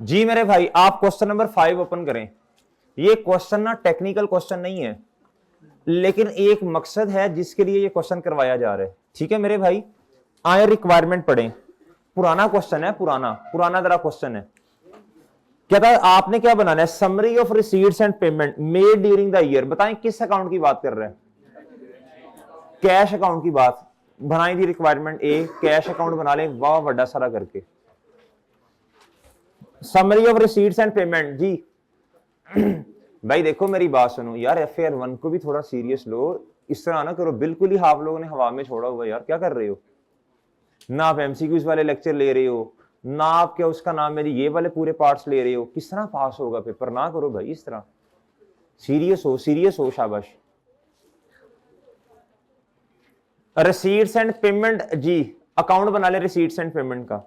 जी मेरे भाई, आप क्वेश्चन नंबर 5 ओपन करें। ये क्वेश्चन ना टेक्निकल क्वेश्चन नहीं है, लेकिन एक मकसद है जिसके लिए ये क्वेश्चन करवाया जा रहा है। ठीक है मेरे भाई, आए रिक्वायरमेंट पढ़ें। पुराना क्वेश्चन है, पुराना पुराना तरह क्वेश्चन है। कहता है आपने क्या बनाना है, summary of receipts and payment made during the year. बताएं किस अकाउंट की बात कर रहे हैं? कैश अकाउंट की बात बनाई थी। रिक्वायरमेंट ए, कैश अकाउंट बना लें, वाह वड्डा सारा करके। Summary of receipts and payment जी। भाई देखो मेरी बात सुनो यार, FAR 1 को भी थोड़ा सीरियस लो। इस तरह ना करो, बिल्कुल ही आप लोगों ने हवा में छोड़ा हुआ। यार क्या कर रहे हो? ना आप MCQs वाले लेक्चर ले रहे हो, ना आप क्या उसका नाम है ये वाले पूरे पार्ट्स ले रहे हो। किस तरह पास होगा पेपर? ना करो भाई इस तरह। सीरियस हो, सीरियस हो, शाबाश। रिसीट्स एंड पेमेंट जी, अकाउंट बना ले रिसीट्स एंड पेमेंट का।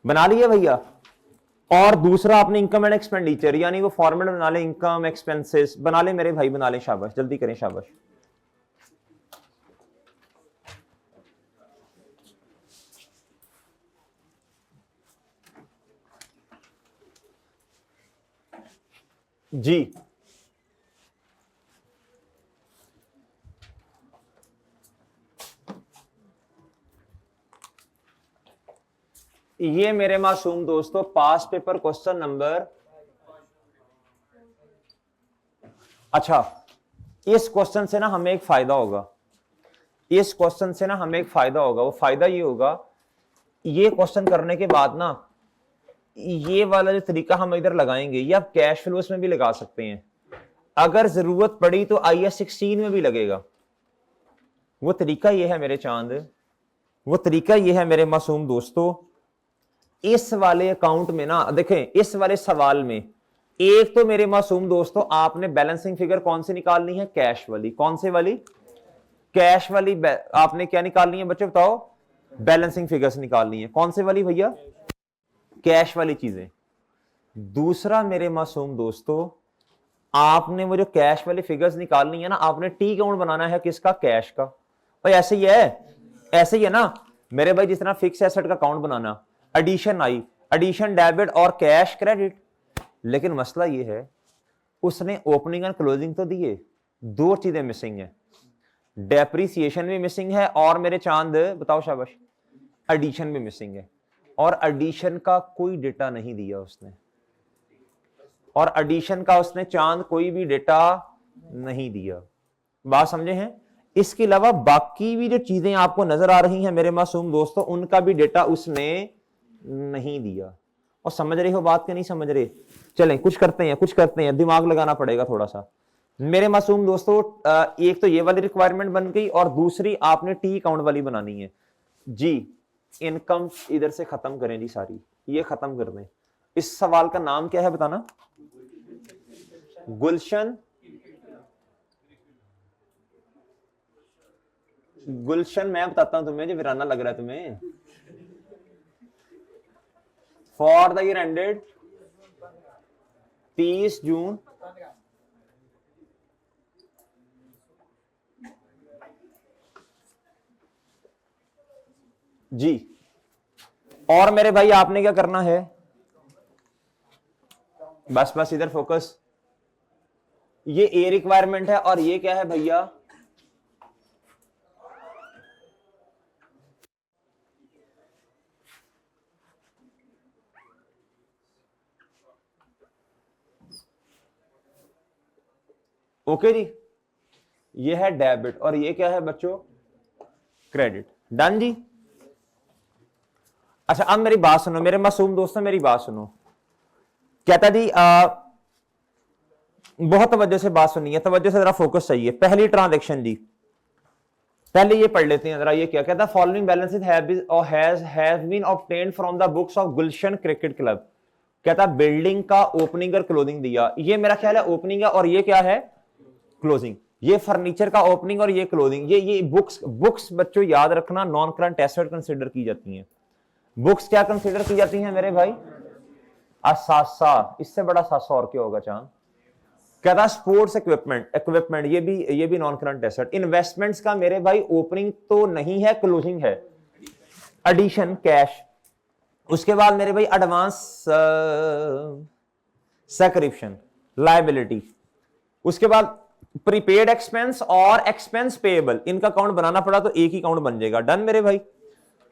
बना लिया भैया। और दूसरा आपने इनकम एंड एक्सपेंडिचर, यानी वो फॉर्मेट बना ले, इनकम एक्सपेंसेस बना ले मेरे भाई, बना ले। शाबाश, जल्दी करें, शाबाश। जी ये मेरे मासूम दोस्तों पास पेपर क्वेश्चन नंबर, अच्छा इस क्वेश्चन से ना हमें एक फायदा होगा। इस क्वेश्चन से ना हमें एक फायदा होगा। वो फायदा ये होगा, ये क्वेश्चन करने के बाद ना ये वाला जो तरीका हम इधर लगाएंगे, ये आप कैश फ्लोस में भी लगा सकते हैं। अगर जरूरत पड़ी तो IAS 16 में भी लगेगा। वो तरीका ये है मेरे चांद, वो तरीका ये है मेरे मासूम दोस्तों। इस वाले अकाउंट में ना देखें, इस वाले सवाल में एक तो मेरे मासूम दोस्तों आपने बैलेंसिंग फिगर कौन सी निकालनी है? कैश वाली। कौन से वाली? कैश वाली। आपने क्या निकालनी है बच्चे बताओ? बैलेंसिंग फिगर्स निकालनी है। कौन से वाली भैया? कैश वाली चीजें। दूसरा मेरे मासूम दोस्तों, आपने वो जो कैश वाली फिगर्स निकालनी है ना, आपने टी अकाउंट बनाना है किसका? कैश का। भाई ऐसे ही है, ऐसे ही है ना मेरे भाई। जिस तरह फिक्स एसेट का अकाउंट बनाना, एडिशन आई, एडिशन डेबिट और कैश क्रेडिट। लेकिन मसला ये है, उसने ओपनिंग एंड क्लोजिंग तो दिए, दो चीजें मिसिंग है। डेप्रिसिएशन भी मिसिंग है, और मेरे चांद बताओ शाबाश, एडिशन भी मिसिंग है। और एडिशन का कोई डेटा नहीं दिया उसने, और एडिशन का उसने चांद कोई भी डेटा नहीं दिया। बात समझे हैं? इसके अलावा बाकी भी जो चीजें आपको नजर आ रही हैं मेरे मासूम दोस्तों, उनका भी डेटा उसने नहीं दिया। और समझ रहे हो बात के नहीं समझ रहे? चलें कुछ करते हैं, कुछ करते हैं, दिमाग लगाना पड़ेगा थोड़ा सा मेरे मासूम दोस्तों। एक तो ये वाली रिक्वायरमेंट बन गई, और दूसरी आपने टी अकाउंट वाली बनानी है जी। इनकम इधर से खत्म करें जी, सारी ये खत्म कर दें। इस सवाल का नाम क्या है बताना? गुलशन, गुलशन मैं बताता हूं तुम्हें, जो वीराना लग रहा है तुम्हें। फॉर द ईयर एंडेड 30 जून जी। और मेरे भाई आपने क्या करना है? बस बस इधर फोकस। ये ए रिक्वायरमेंट है, और ये क्या है भैया? ओके जी, ये है डेबिट, और ये क्या है बच्चों? क्रेडिट। डन जी। अच्छा अब मेरी बात सुनो मेरे मासूम दोस्तों, मेरी बात सुनो। कहता जी बहुत तवज्जो से बात सुनिए, तवज्जो से जरा फोकस चाहिए। पहली ट्रांजैक्शन जी, पहले ये पढ़ लेते हैं जरा। ये क्या कहता है? Following balances have been obtained from the books of Gulshan cricket club. कहता बिल्डिंग का ओपनिंग और क्लोजिंग दिया। ये मेरा ख्याल है ओपनिंग है, और ये क्या है? क्लोजिंग। ये फर्नीचर का ओपनिंग और ये क्लोजिंग। ये बुक्स बच्चों याद रखना, नॉन करंट एसेट कंसिडर की जाती हैं। बुक्स क्या कंसिडर की जाती हैं मेरे भाई? असासा। इससे बड़ा सासा और क्या होगा चांद? कहता स्पोर्ट्स इक्विपमेंट, इक्विपमेंट ये भी नॉन करंट एसेट। इन्वेस्टमेंट्स का मेरे भाई ओपनिंग तो नहीं है, क्लोजिंग है। एडिशन कैश, उसके बाद मेरे भाई एडवांस सब्सक्रिप्शन लायबिलिटी, उसके बाद प्रीपेड एक्सपेंस और एक्सपेंस पेएबल, इनका अकाउंट बनाना पड़ा तो एक ही अकाउंट बन जाएगा। डन मेरे भाई।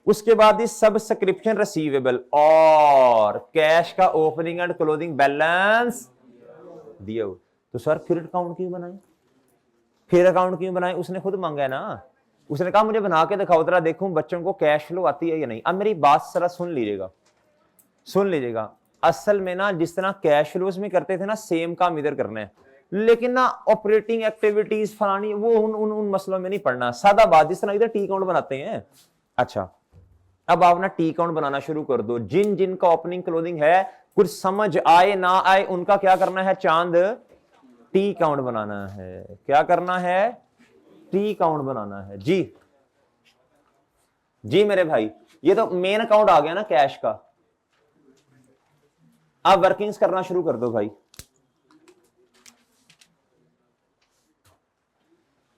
उसके बाद सब्सक्रिप्शन रिसीवेबल और कैश का ओपनिंग एंड क्लोजिंग बैलेंस दिया हो। तो सर फिर अकाउंट क्यों बनाए, फिर अकाउंट क्यों बनाए? उसने खुद मांगा है ना, उसने कहा मुझे बना के दिखाओ जरा, देखूं बच्चों को कैश फ्लो आती है या नहीं। अब मेरी बात जरा सुन लीजिएगा, सुन लीजिएगा। असल में ना जिस तरह कैश फ्लोज में करते थे ना, सेम काम इधर करना है, लेकिन ना ऑपरेटिंग एक्टिविटीज फलानी वो उन मसलों में नहीं पड़ना। सादा बात, जिस तरह इधर टी अकाउंट बनाते हैं। अच्छा, अब आप ना टी अकाउंट बनाना शुरू कर दो। जिन जिन का ओपनिंग क्लोजिंग है, कुछ समझ आए ना आए, उनका क्या करना है चांद, टी अकाउंट बनाना है। क्या करना है? टी अकाउंट बनाना है जी। जी मेरे भाई, ये तो मेन अकाउंट आ गया ना कैश का। आप वर्किंग्स करना शुरू कर दो भाई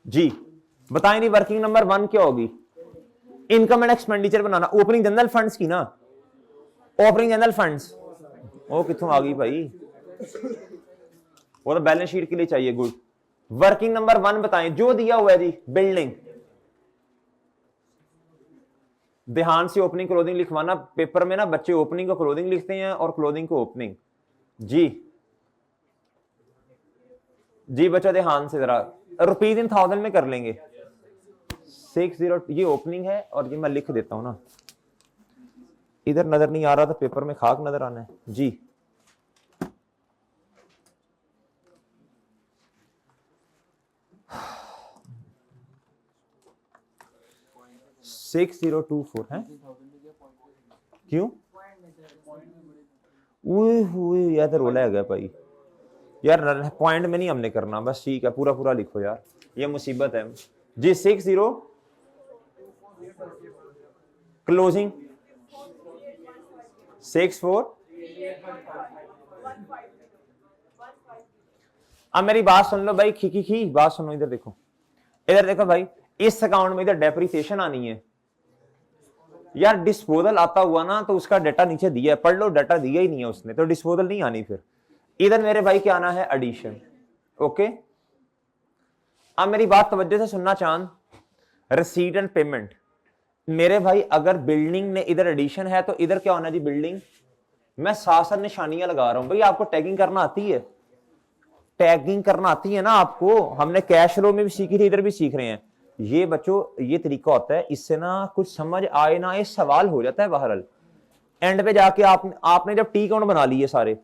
जी। बताएं नहीं वर्किंग नंबर 1 क्या होगी? Income and expenditure banana, opening general funds की ना, ओपनिंग जनरल फंड्स। वो कितों आ गई भाई? वो तो बैलेंस शीट के लिए चाहिए। गुड। वर्किंग नंबर 1 बताएं जो दिया हुआ है जी। बिल्डिंग, ध्यान से ओपनिंग क्लोजिंग लिखवाना। पेपर में ना बच्चे ओपनिंग को क्लोजिंग लिखते हैं और क्लोजिंग को ओपनिंग। जी जी बच्चा ध्यान से जरा, रुपीज इन थाउजेंड में कर लेंगे। 60, ये ओपनिंग है और ये मैं लिख देता हूं ना, इधर नजर नहीं आ रहा तो पेपर में खाक नजर आना है जी। सिक्स 024 है क्यों? यार तो रोला है भाई यार, पॉइंट में नहीं हमने करना, बस ठीक है पूरा पूरा लिखो यार, ये मुसीबत है जी। 60 क्लोजिंग 64। अब मेरी बात सुन लो भाई, खी बात सुनो, इधर देखो, इधर देखो भाई। इस अकाउंट में इधर डेप्रिसिएशन आनी है यार। डिस्पोजल आता हुआ ना तो उसका डाटा नीचे दिया है, पढ़ लो, डाटा दिया ही नहीं है उसने, तो डिस्पोजल नहीं आनी। फिर इधर मेरे भाई क्या आना है? एडिशन। ओके, अब मेरी बात तवज्जो से सुनना चांद। रिसीट एंड पेमेंट मेरे भाई, अगर बिल्डिंग ने इधर एडिशन है तो इधर क्या होना जी? बिल्डिंग। मैं साथ साथ निशानियां लगा रहा हूं भाई। आपको टैगिंग करना आती है? टैगिंग करना आती है ना आपको? हमने कैश फ्लो में भी सीखी थी, इधर भी सीख रहे हैं। ये बच्चों ये तरीका होता है, इससे ना कुछ समझ आए ना आए सवाल हो जाता है बहरहाल। एंड पे जाके आपने जब टी काउंट बना लिए सारे,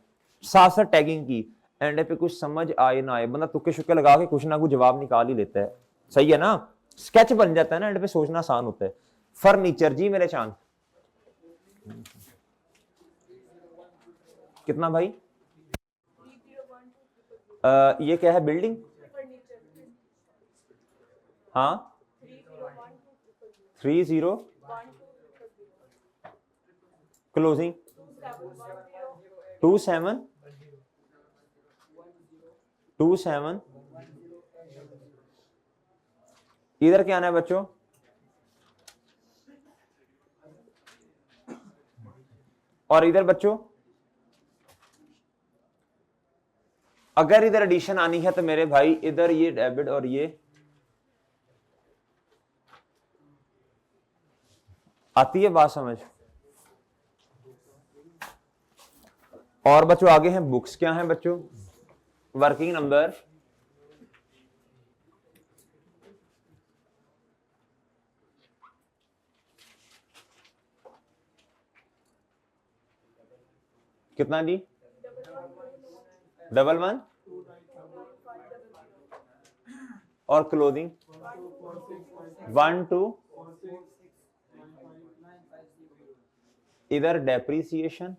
साथ साथ टैगिंग की, एंड पे कुछ समझ आए ना आए, बंदा तुक्के शुक्के लगा के कुछ ना कुछ जवाब निकाल ही लेता है। सही है ना? स्केच बन जाता है ना, एंड पे सोचना आसान होता है। फर्नीचर जी मेरे चांद, कितना भाई? ये क्या है? बिल्डिंग। हाँ 30 क्लोजिंग 27 इधर क्या आना है बच्चों? और इधर बच्चों अगर इधर एडिशन आनी है तो मेरे भाई इधर ये डेबिट और ये आती है बात समझ। और बच्चों आगे हैं बुक्स, क्या है बच्चों? वर्किंग नंबर कितना जी? 11 और क्लोथिंग 12। इधर डेप्रीसिएशन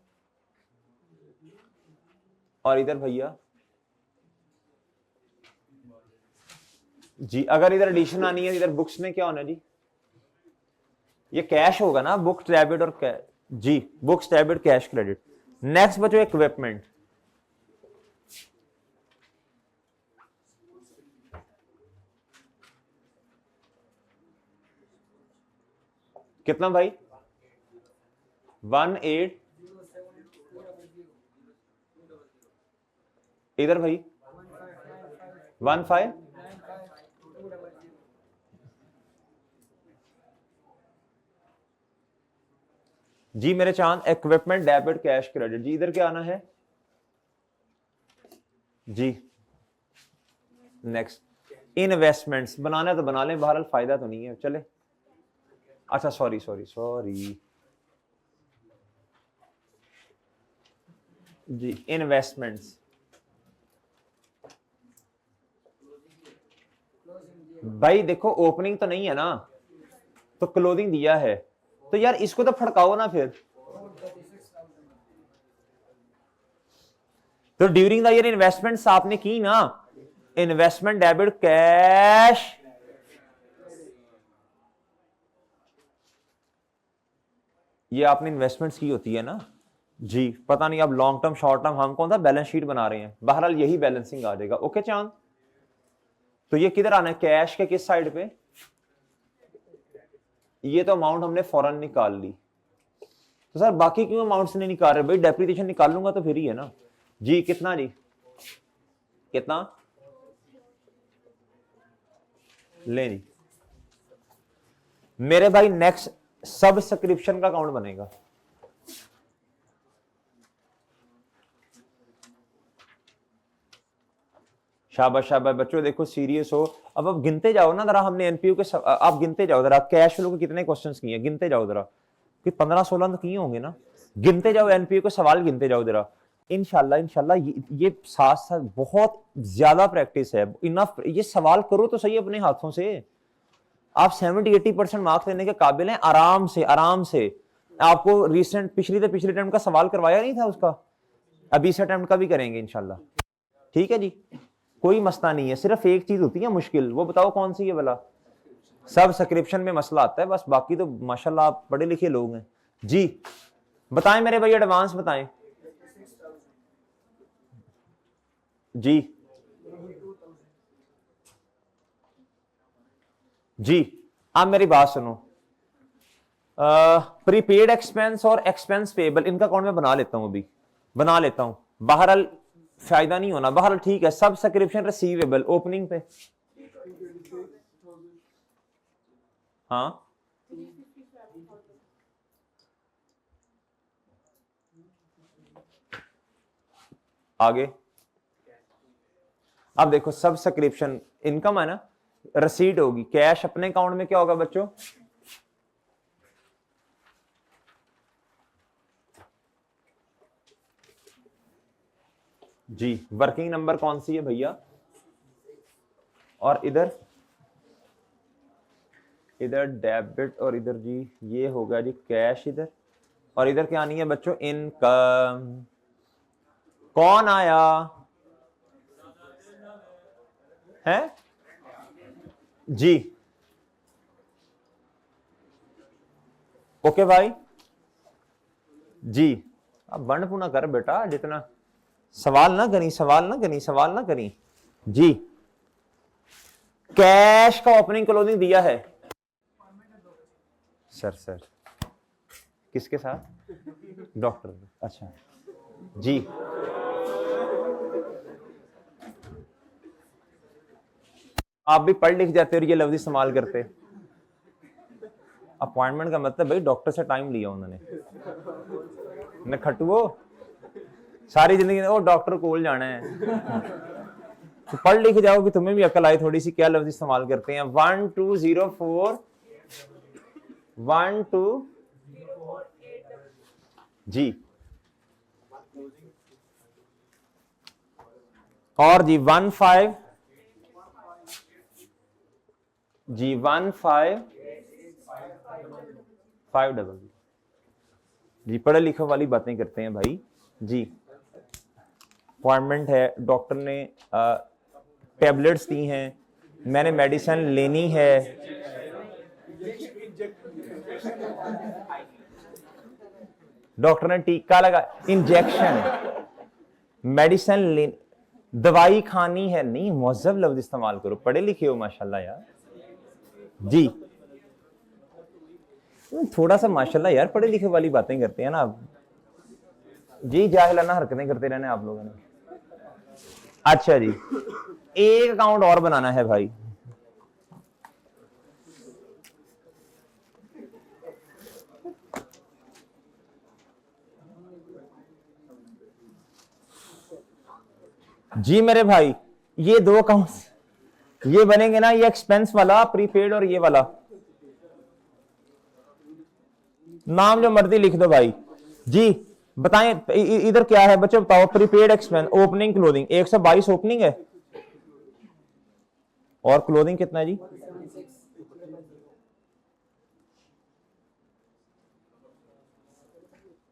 और इधर भैया जी। अगर इधर एडिशन आनी है इधर बुक्स में क्या होना जी? ये कैश होगा ना, बुक्स डेबिट और कैश जी, books debit cash credit. Next बच्चों इक्विपमेंट, कितना भाई? 18 इधर भाई 15 जी मेरे चांद इक्विपमेंट डेबिट कैश क्रेडिट जी इधर क्या आना है जी नेक्स्ट इन्वेस्टमेंट्स बनाना है तो बना लें बहरहाल फायदा तो नहीं है चले अच्छा सॉरी सॉरी सॉरी जी इन्वेस्टमेंट्स भाई देखो ओपनिंग तो नहीं है ना तो क्लोजिंग दिया है तो यार इसको तो फड़काओ ना फिर तो ड्यूरिंग द ईयर इन्वेस्टमेंट्स आपने की ना इन्वेस्टमेंट डेबिट कैश ये आपने इन्वेस्टमेंट्स की होती है ना जी पता नहीं अब लॉन्ग टर्म शॉर्ट टर्म हम कौन सा बैलेंस शीट बना रहे हैं बहरहाल यही बैलेंसिंग आ जाएगा ओके चांद तो ये किधर आना है कैश के किस साइड पे ये तो अमाउंट हमने फौरन निकाल ली तो सर बाकी क्यों अमाउंट्स नहीं निकाल रहे भाई डेप्रिसिएशन निकाल लूंगा तो फिर ही है ना जी कितना जी कितना ले जी मेरे भाई नेक्स्ट सब्सक्रिप्शन का अकाउंट बनेगा शाबाश शाबाश बच्चों देखो सीरियस हो अब गिनते जाओ ना जरा हमने एनपीयू के आप गिनते जाओ जरा कैश फ्लो के कितने क्वेश्चंस किए गिनते जाओ जरा कि 15-16 तो किए होंगे ना गिनते जाओ एनपीयू के सवाल गिनते जाओ जरा इंशाल्लाह इंशाल्लाह ये साथ साथ बहुत ज्यादा प्रैक्टिस है इनफ ये सवाल करो तो सही अपने हाथों से आप 70-80% मार्क्स लेने के काबिल हैं आराम से आपको रिसेंट पिछले अटेम्प्ट का सवाल करवाया नहीं था उसका अभी इस अटेम्प्ट का भी करेंगे इंशाल्लाह ठीक है जी कोई मसला नहीं है सिर्फ एक चीज होती है मुश्किल वो बताओ कौन सी है भला सब सब्सक्रिप्शन में मसला आता है बस बाकी तो माशाल्लाह आप पढ़े लिखे लोग हैं जी बताएं मेरे भाई एडवांस बताएं जी जी आप मेरी बात सुनो प्रीपेड एक्सपेंस और एक्सपेंस पेबल इनका अकाउंट में बना लेता हूं अभी बना लेता हूं बहरहाल फायदा नहीं होना बहरहाल ठीक है सब सब्सक्रिप्शन रिसीवेबल ओपनिंग पे हाँ आगे अब देखो सब सब्सक्रिप्शन इनकम है ना रसीद होगी कैश अपने अकाउंट में क्या होगा बच्चों जी वर्किंग नंबर कौन सी है भैया और इधर डेबिट और इधर जी ये होगा जी कैश इधर और इधर क्या नहीं है बच्चों इनकम कौन आया है जी ओके भाई जी अब बंड पुना कर बेटा जितना सवाल ना करी जी कैश का ओपनिंग क्लोजिंग दिया है सर किसके साथ डॉक्टर अच्छा जी आप भी पढ़ लिख जाते और ये लफ्ज इस्तेमाल करते अपॉइंटमेंट का मतलब भाई डॉक्टर से टाइम लिया उन्होंने खटुओ सारी जिंदगी वो डॉक्टर कोल जाना है तो पढ़ लिख जाओ कि तुम्हें भी अकल आए थोड़ी सी क्या लफ्ज इस्तेमाल करते हैं 1204 12 जी और जी 15 जी 15 जी पढ़े लिखे वाली बातें करते हैं भाई जी अपॉइंटमेंट है डॉक्टर ने टैबलेट्स दी हैं मैंने मेडिसिन लेनी है डॉक्टर ने टीका लगा इंजेक्शन मेडिसिन ले दवाई खानी है नहीं मुहज्जब लफ्ज इस्तेमाल करो पढ़े लिखे हो माशाल्लाह यार जी थोड़ा सा माशाल्लाह यार पढ़े लिखे वाली बातें करते हैं ना आप जी, जाहिलाना हरकतें करते रहने आप लोगों ने। अच्छा जी, एक अकाउंट और बनाना है भाई। जी मेरे भाई, ये दो अकाउंट्स ये बनेंगे ना, ये एक्सपेंस वाला प्रीपेड और ये वाला, नाम जो मर्जी लिख दो भाई जी। बताएं इधर क्या है बच्चों, बताओ। Prepaid expense, opening closing 122 opening है और क्लोजिंग कितना है जी?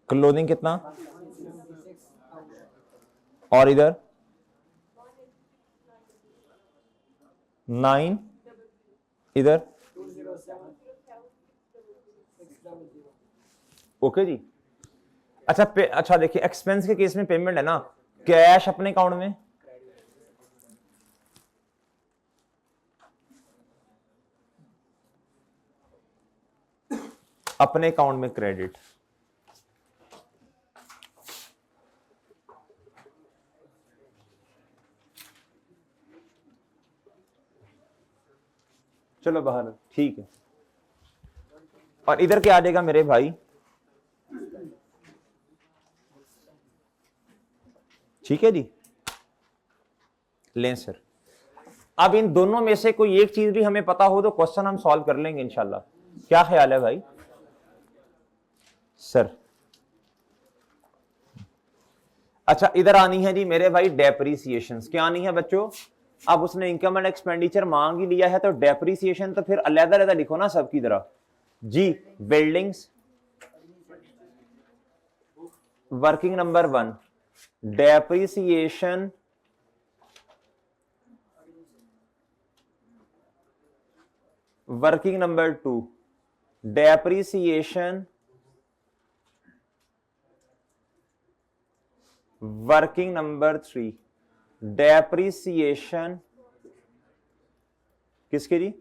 क्लोजिंग कितना? और इधर 9, इधर ओके जी। अच्छा अच्छा देखिए, एक्सपेंस के केस में पेमेंट है ना कैश अपने अकाउंट में, अपने अकाउंट में क्रेडिट। चलो बाहर, ठीक है। और इधर क्या आ जाएगा मेरे भाई? ठीक है जी, लें सर। अब इन दोनों में से कोई एक चीज भी हमें पता हो तो क्वेश्चन हम सॉल्व कर लेंगे इंशाल्लाह। क्या ख्याल है भाई? सर अच्छा, इधर आनी है जी मेरे भाई डेप्रीसिएशन। क्या आनी है बच्चों? अब उसने इनकम एंड एक्सपेंडिचर मांग ही लिया है तो डेप्रीसिएशन तो फिर अलग अलग लिखो ना सबकी तरह जी। Buildings, working number 1, depreciation working number 2, depreciation working number 3, depreciation किसके जी?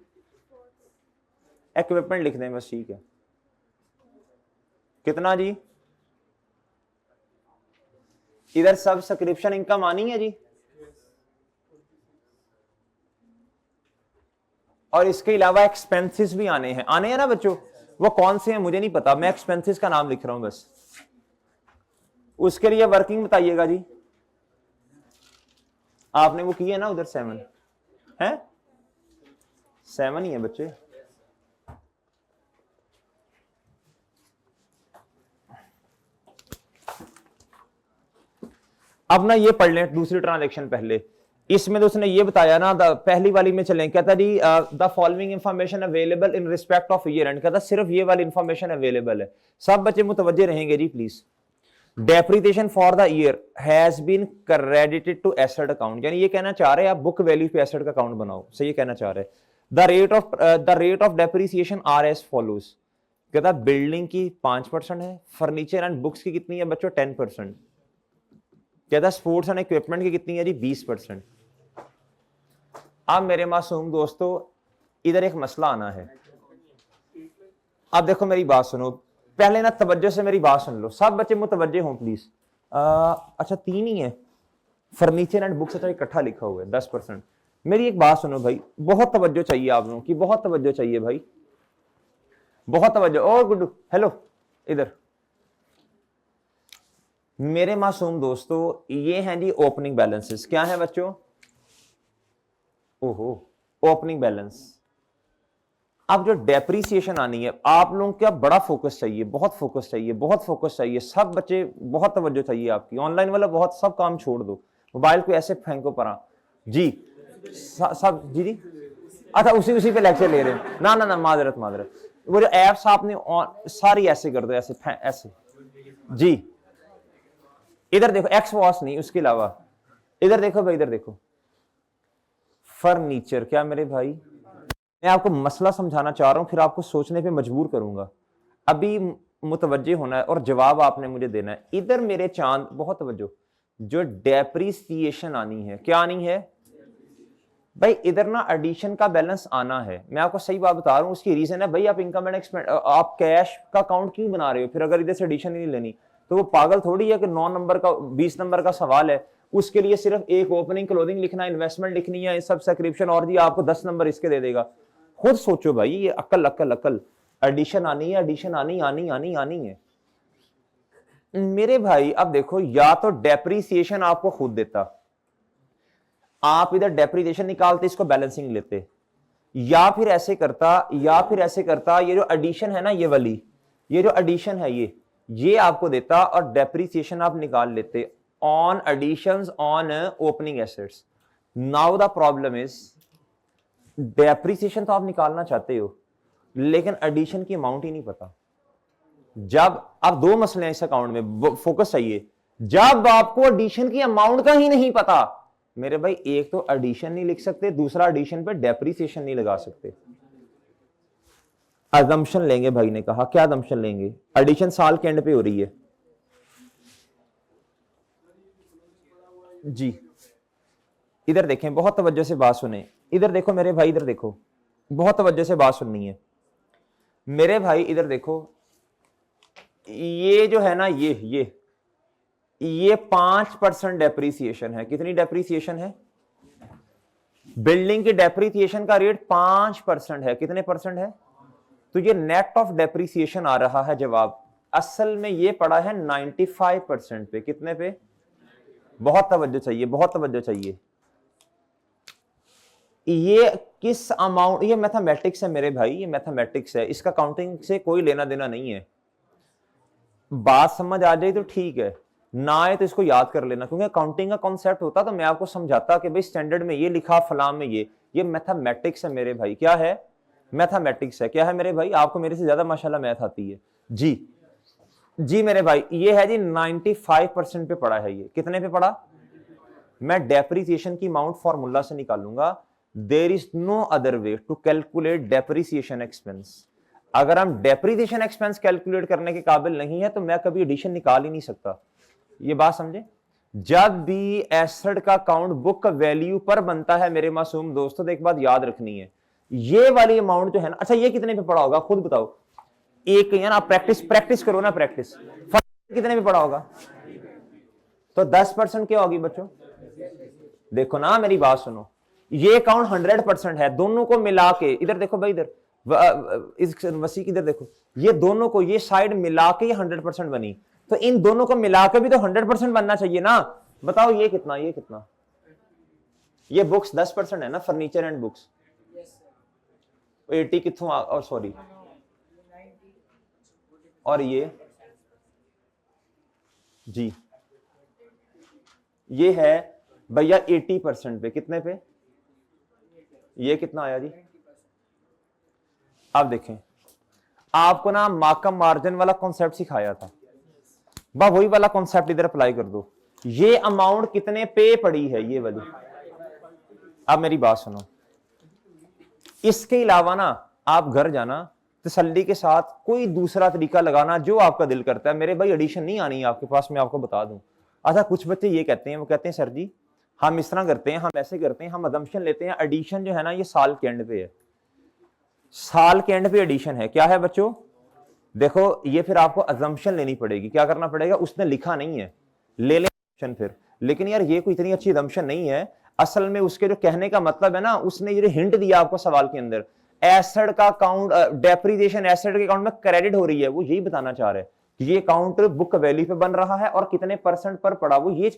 इक्विपमेंट लिख दें बस, ठीक है। कितना जी? इधर सब्सक्रिप्शन इनकम आनी है जी, और इसके अलावा एक्सपेंसेस भी आने हैं ना बच्चों। वो कौन से हैं मुझे नहीं पता, मैं एक्सपेंसेस का नाम लिख रहा हूं बस। उसके लिए वर्किंग बताइएगा जी। आपने वो की है ना उधर 7 है, 7 ही है बच्चे। अब ना ये पढ़ लें दूसरी ट्रांजैक्शन पहले। इसमें तो उसने ये बताया ना, पहली वाली में चलें, कहता जी the following information available in respect of year end, कहता सिर्फ ये वाली इंफॉर्मेशन अवेलेबल है। सब बच्चे मुतवज्जे रहेंगे जी please. Depreciation for the year has been credited to asset account, यानी ये कहना चाह रहे हैं आप बुक वैल्यू पे एसेट का अकाउंट बनाओ, सही ये कहना चाह रहे हैं। The rate of depreciation are as follows, कहता बिल्डिंग की 5% है, फर्नीचर एंड बुक्स की कितनी है बच्चों? 10%। कहता स्पोर्ट्स एंड इक्विपमेंट की कितनी है जी? 20%। अब मेरे मासूम दोस्तों इधर एक मसला आना है। अब देखो मेरी बात सुनो पहले ना, तवज्जो से मेरी बात सुन लो, सब बच्चे मुतवज्जे हों प्लीज। अच्छा 3 ही है, फर्नीचर एंड बुक्स अच्छा इकट्ठा लिखा हुआ है 10%। मेरी एक बात सुनो भाई, बहुत तवज्जो चाहिए आप लोगों की, बहुत तवज्जो चाहिए भाई, बहुत तवज्जो। ओ गुड्डू हेलो, इधर मेरे मासूम दोस्तों ये हैं जी ओपनिंग बैलेंसेस। क्या है बच्चों? ओहो, ओपनिंग बैलेंस। अब जो डेप्रीसिएशन आनी है आप लोगों का बड़ा फोकस चाहिए, बहुत फोकस चाहिए, बहुत फोकस चाहिए। सब बच्चे बहुत तवज्जो चाहिए आपकी। ऑनलाइन वाला बहुत, सब काम छोड़ दो, मोबाइल को ऐसे फेंको परा जी। सब जी जी, अच्छा उसी पे लेक्चर ले रहे हैं ना? ना माजरत माजरत, वो जो एप्स आपने सारी ऐसे कर दो, ऐसे ऐसे जी। इधर देखो, एक्स वॉश नहीं, उसके अलावा इधर देखो भाई, इधर देखो फर्नीचर। क्या मेरे भाई, मैं आपको मसला समझाना चाह रहा हूं, फिर आपको सोचने पे मजबूर करूंगा। अभी मुतवज्जे होना है और जवाब आपने मुझे देना है। इधर मेरे चांद बहुत तवज्जो, जो डेप्रीसिएशन आनी है, क्या आनी है? भाई इधर ना एडिशन का बैलेंस आना है, मैं आपको सही बात बता रहा हूँ। उसकी रीजन है भाई आप इनकम एंड एक्सपेंस, आप कैश का अकाउंट क्यों बना रहे हो? फिर अगर इधर से एडिशन नहीं लेनी तो वो पागल थोड़ी है कि 9 नंबर का 20 नंबर का सवाल है, उसके लिए सिर्फ एक ओपनिंग क्लोजिंग लिखना, इन्वेस्टमेंट लिखनी है, सब सब्सक्रिप्शन, और जी आपको 10 नंबर इसके दे देगा। खुद सोचो भाई, ये अकल अकल अकल, एडिशन आनी है, एडिशन आनी आनी आनी आनी है मेरे भाई। अब देखो, या तो डेप्रीसिएशन आपको खुद देता, आप इधर डेप्रीसिएशन निकालते, इसको बैलेंसिंग लेते, या फिर ऐसे करता, ये जो एडिशन है ना, ये वाली, ये जो एडिशन है ये आपको देता और डेप्रीसिएशन आप निकाल लेते on additions on opening assets. Now the problem is, depreciation तो आप निकालना चाहते हो लेकिन एडिशन की अमाउंट ही नहीं पता। जब आप, दो मसले हैं इस अकाउंट में, फोकस चाहिए। जब आपको एडिशन की अमाउंट का ही नहीं पता मेरे भाई, एक तो एडिशन नहीं लिख सकते, दूसरा एडिशन पे डेप्रीसिएशन नहीं लगा सकते। अजम्पशन लेंगे, भाई ने कहा क्या अजम्पशन लेंगे? एडिशन साल के एंड पे हो रही है जी। इधर देखें, बहुत तवज्जो से बात सुने, इधर देखो मेरे भाई, इधर देखो, बहुत तवज्जो से बात सुननी है मेरे भाई। इधर देखो, ये जो है ना, ये 5% डेप्रीसिएशन है। कितनी डेप्रीसिएशन है? बिल्डिंग की डेप्रीसिएशन का रेट 5% है। कितने परसेंट है? तो ये नेट ऑफ डेप्रीसिएशन आ रहा है जवाब। असल में ये पड़ा है 95% पे। कितने पे? बहुत तवज्जो चाहिए, बहुत तवज्जो चाहिए। ये किस अमाउंट, ये मैथमेटिक्स है मेरे भाई, ये मैथमेटिक्स है, इसका काउंटिंग से कोई लेना देना नहीं है। बात समझ आ जाए तो ठीक है, ना आए तो इसको याद कर लेना, क्योंकि काउंटिंग का कॉन्सेप्ट होता तो मैं आपको समझाता कि भाई स्टैंडर्ड में ये लिखा, फलाम में ये मैथमेटिक्स है मेरे भाई। क्या है? मैथमेटिक्स है। क्या है मेरे भाई? आपको मेरे से ज्यादा माशाल्लाह मैथ आती है जी। जी मेरे भाई, ये है जी 95% पे पड़ा है। ये कितने पे पड़ा? मैं डेप्रीसिएशन की अमाउंट फॉर्मूला से निकालूंगा। There is no other way to calculate depreciation expense. अगर हम डेप्रीसिएशन एक्सपेंस कैलकुलेट करने के काबिल नहीं है तो मैं कभी एडिशन निकाल ही नहीं सकता। ये बात समझे? जब भी एसेट का अकाउंट बुक वैल्यू पर बनता है मेरे मासूम दोस्तों, तो एक बात याद रखनी है, ये वाली अमाउंट जो है ना, अच्छा ये कितने पे पड़ा होगा खुद बताओ? एक है ना, प्रैक्टिस करो ना, प्रैक्टिस। कितने पे पड़ा होगा? तो 10% क्या होगी बच्चों? देखो ना, मेरी बात सुनो, ये अकाउंट 100% है, दोनों को मिला के, इधर देखो भाई, इधर इस वसी की इधर देखो, ये दोनों को, ये साइड मिला के ये 100% बनी, तो इन दोनों को मिला के भी तो 100% बनना चाहिए ना। बताओ ये कितना, ये कितना? ये बुक्स 10% है ना, फर्नीचर एंड बुक्स। 80 कितों, और सॉरी, और ये जी, ये है भैया 80% पे। कितने पे? ये कितना आया जी? आप देखें, आपको ना मार्कअप मार्जिन वाला कॉन्सेप्ट सिखाया था, बा वही वाला कॉन्सेप्ट इधर अप्लाई कर दो। ये अमाउंट कितने पे पड़ी है, ये वाली। अब मेरी बात सुनो, इसके अलावा ना आप घर जाना, तसल्ली के साथ कोई दूसरा तरीका लगाना जो आपका दिल करता है। मेरे भाई एडिशन नहीं आनी है आपके पास, मैं आपको बता दूं। अच्छा, कुछ बच्चे ये कहते हैं, वो कहते हैं सर जी हम इस तरह करते हैं, हम ऐसे करते हैं, हम अजम्पशन लेते हैं, एडिशन जो है ना ये साल के एंड पे है, साल के एंड पे एडिशन है। क्या है बच्चों? देखो, ये फिर आपको अजम्पशन लेनी पड़ेगी। क्या करना पड़ेगा? उसने लिखा नहीं है, ले लें फिर, लेकिन यार ये कोई इतनी अच्छी अजम्पशन नहीं है। असल में उसके जो कहने का मतलब है ना, उसने ये हिंट दिया आपको सवाल के अंदर, एसेट का अकाउंट, डेप्रीसिएशन एसेट के अकाउंट में क्रेडिट हो रही है, वो यही बताना चाह रहे हैं कि ये अकाउंट बुक वैल्यू पे बन रहा है और कितने % पर पड़ा, वो ये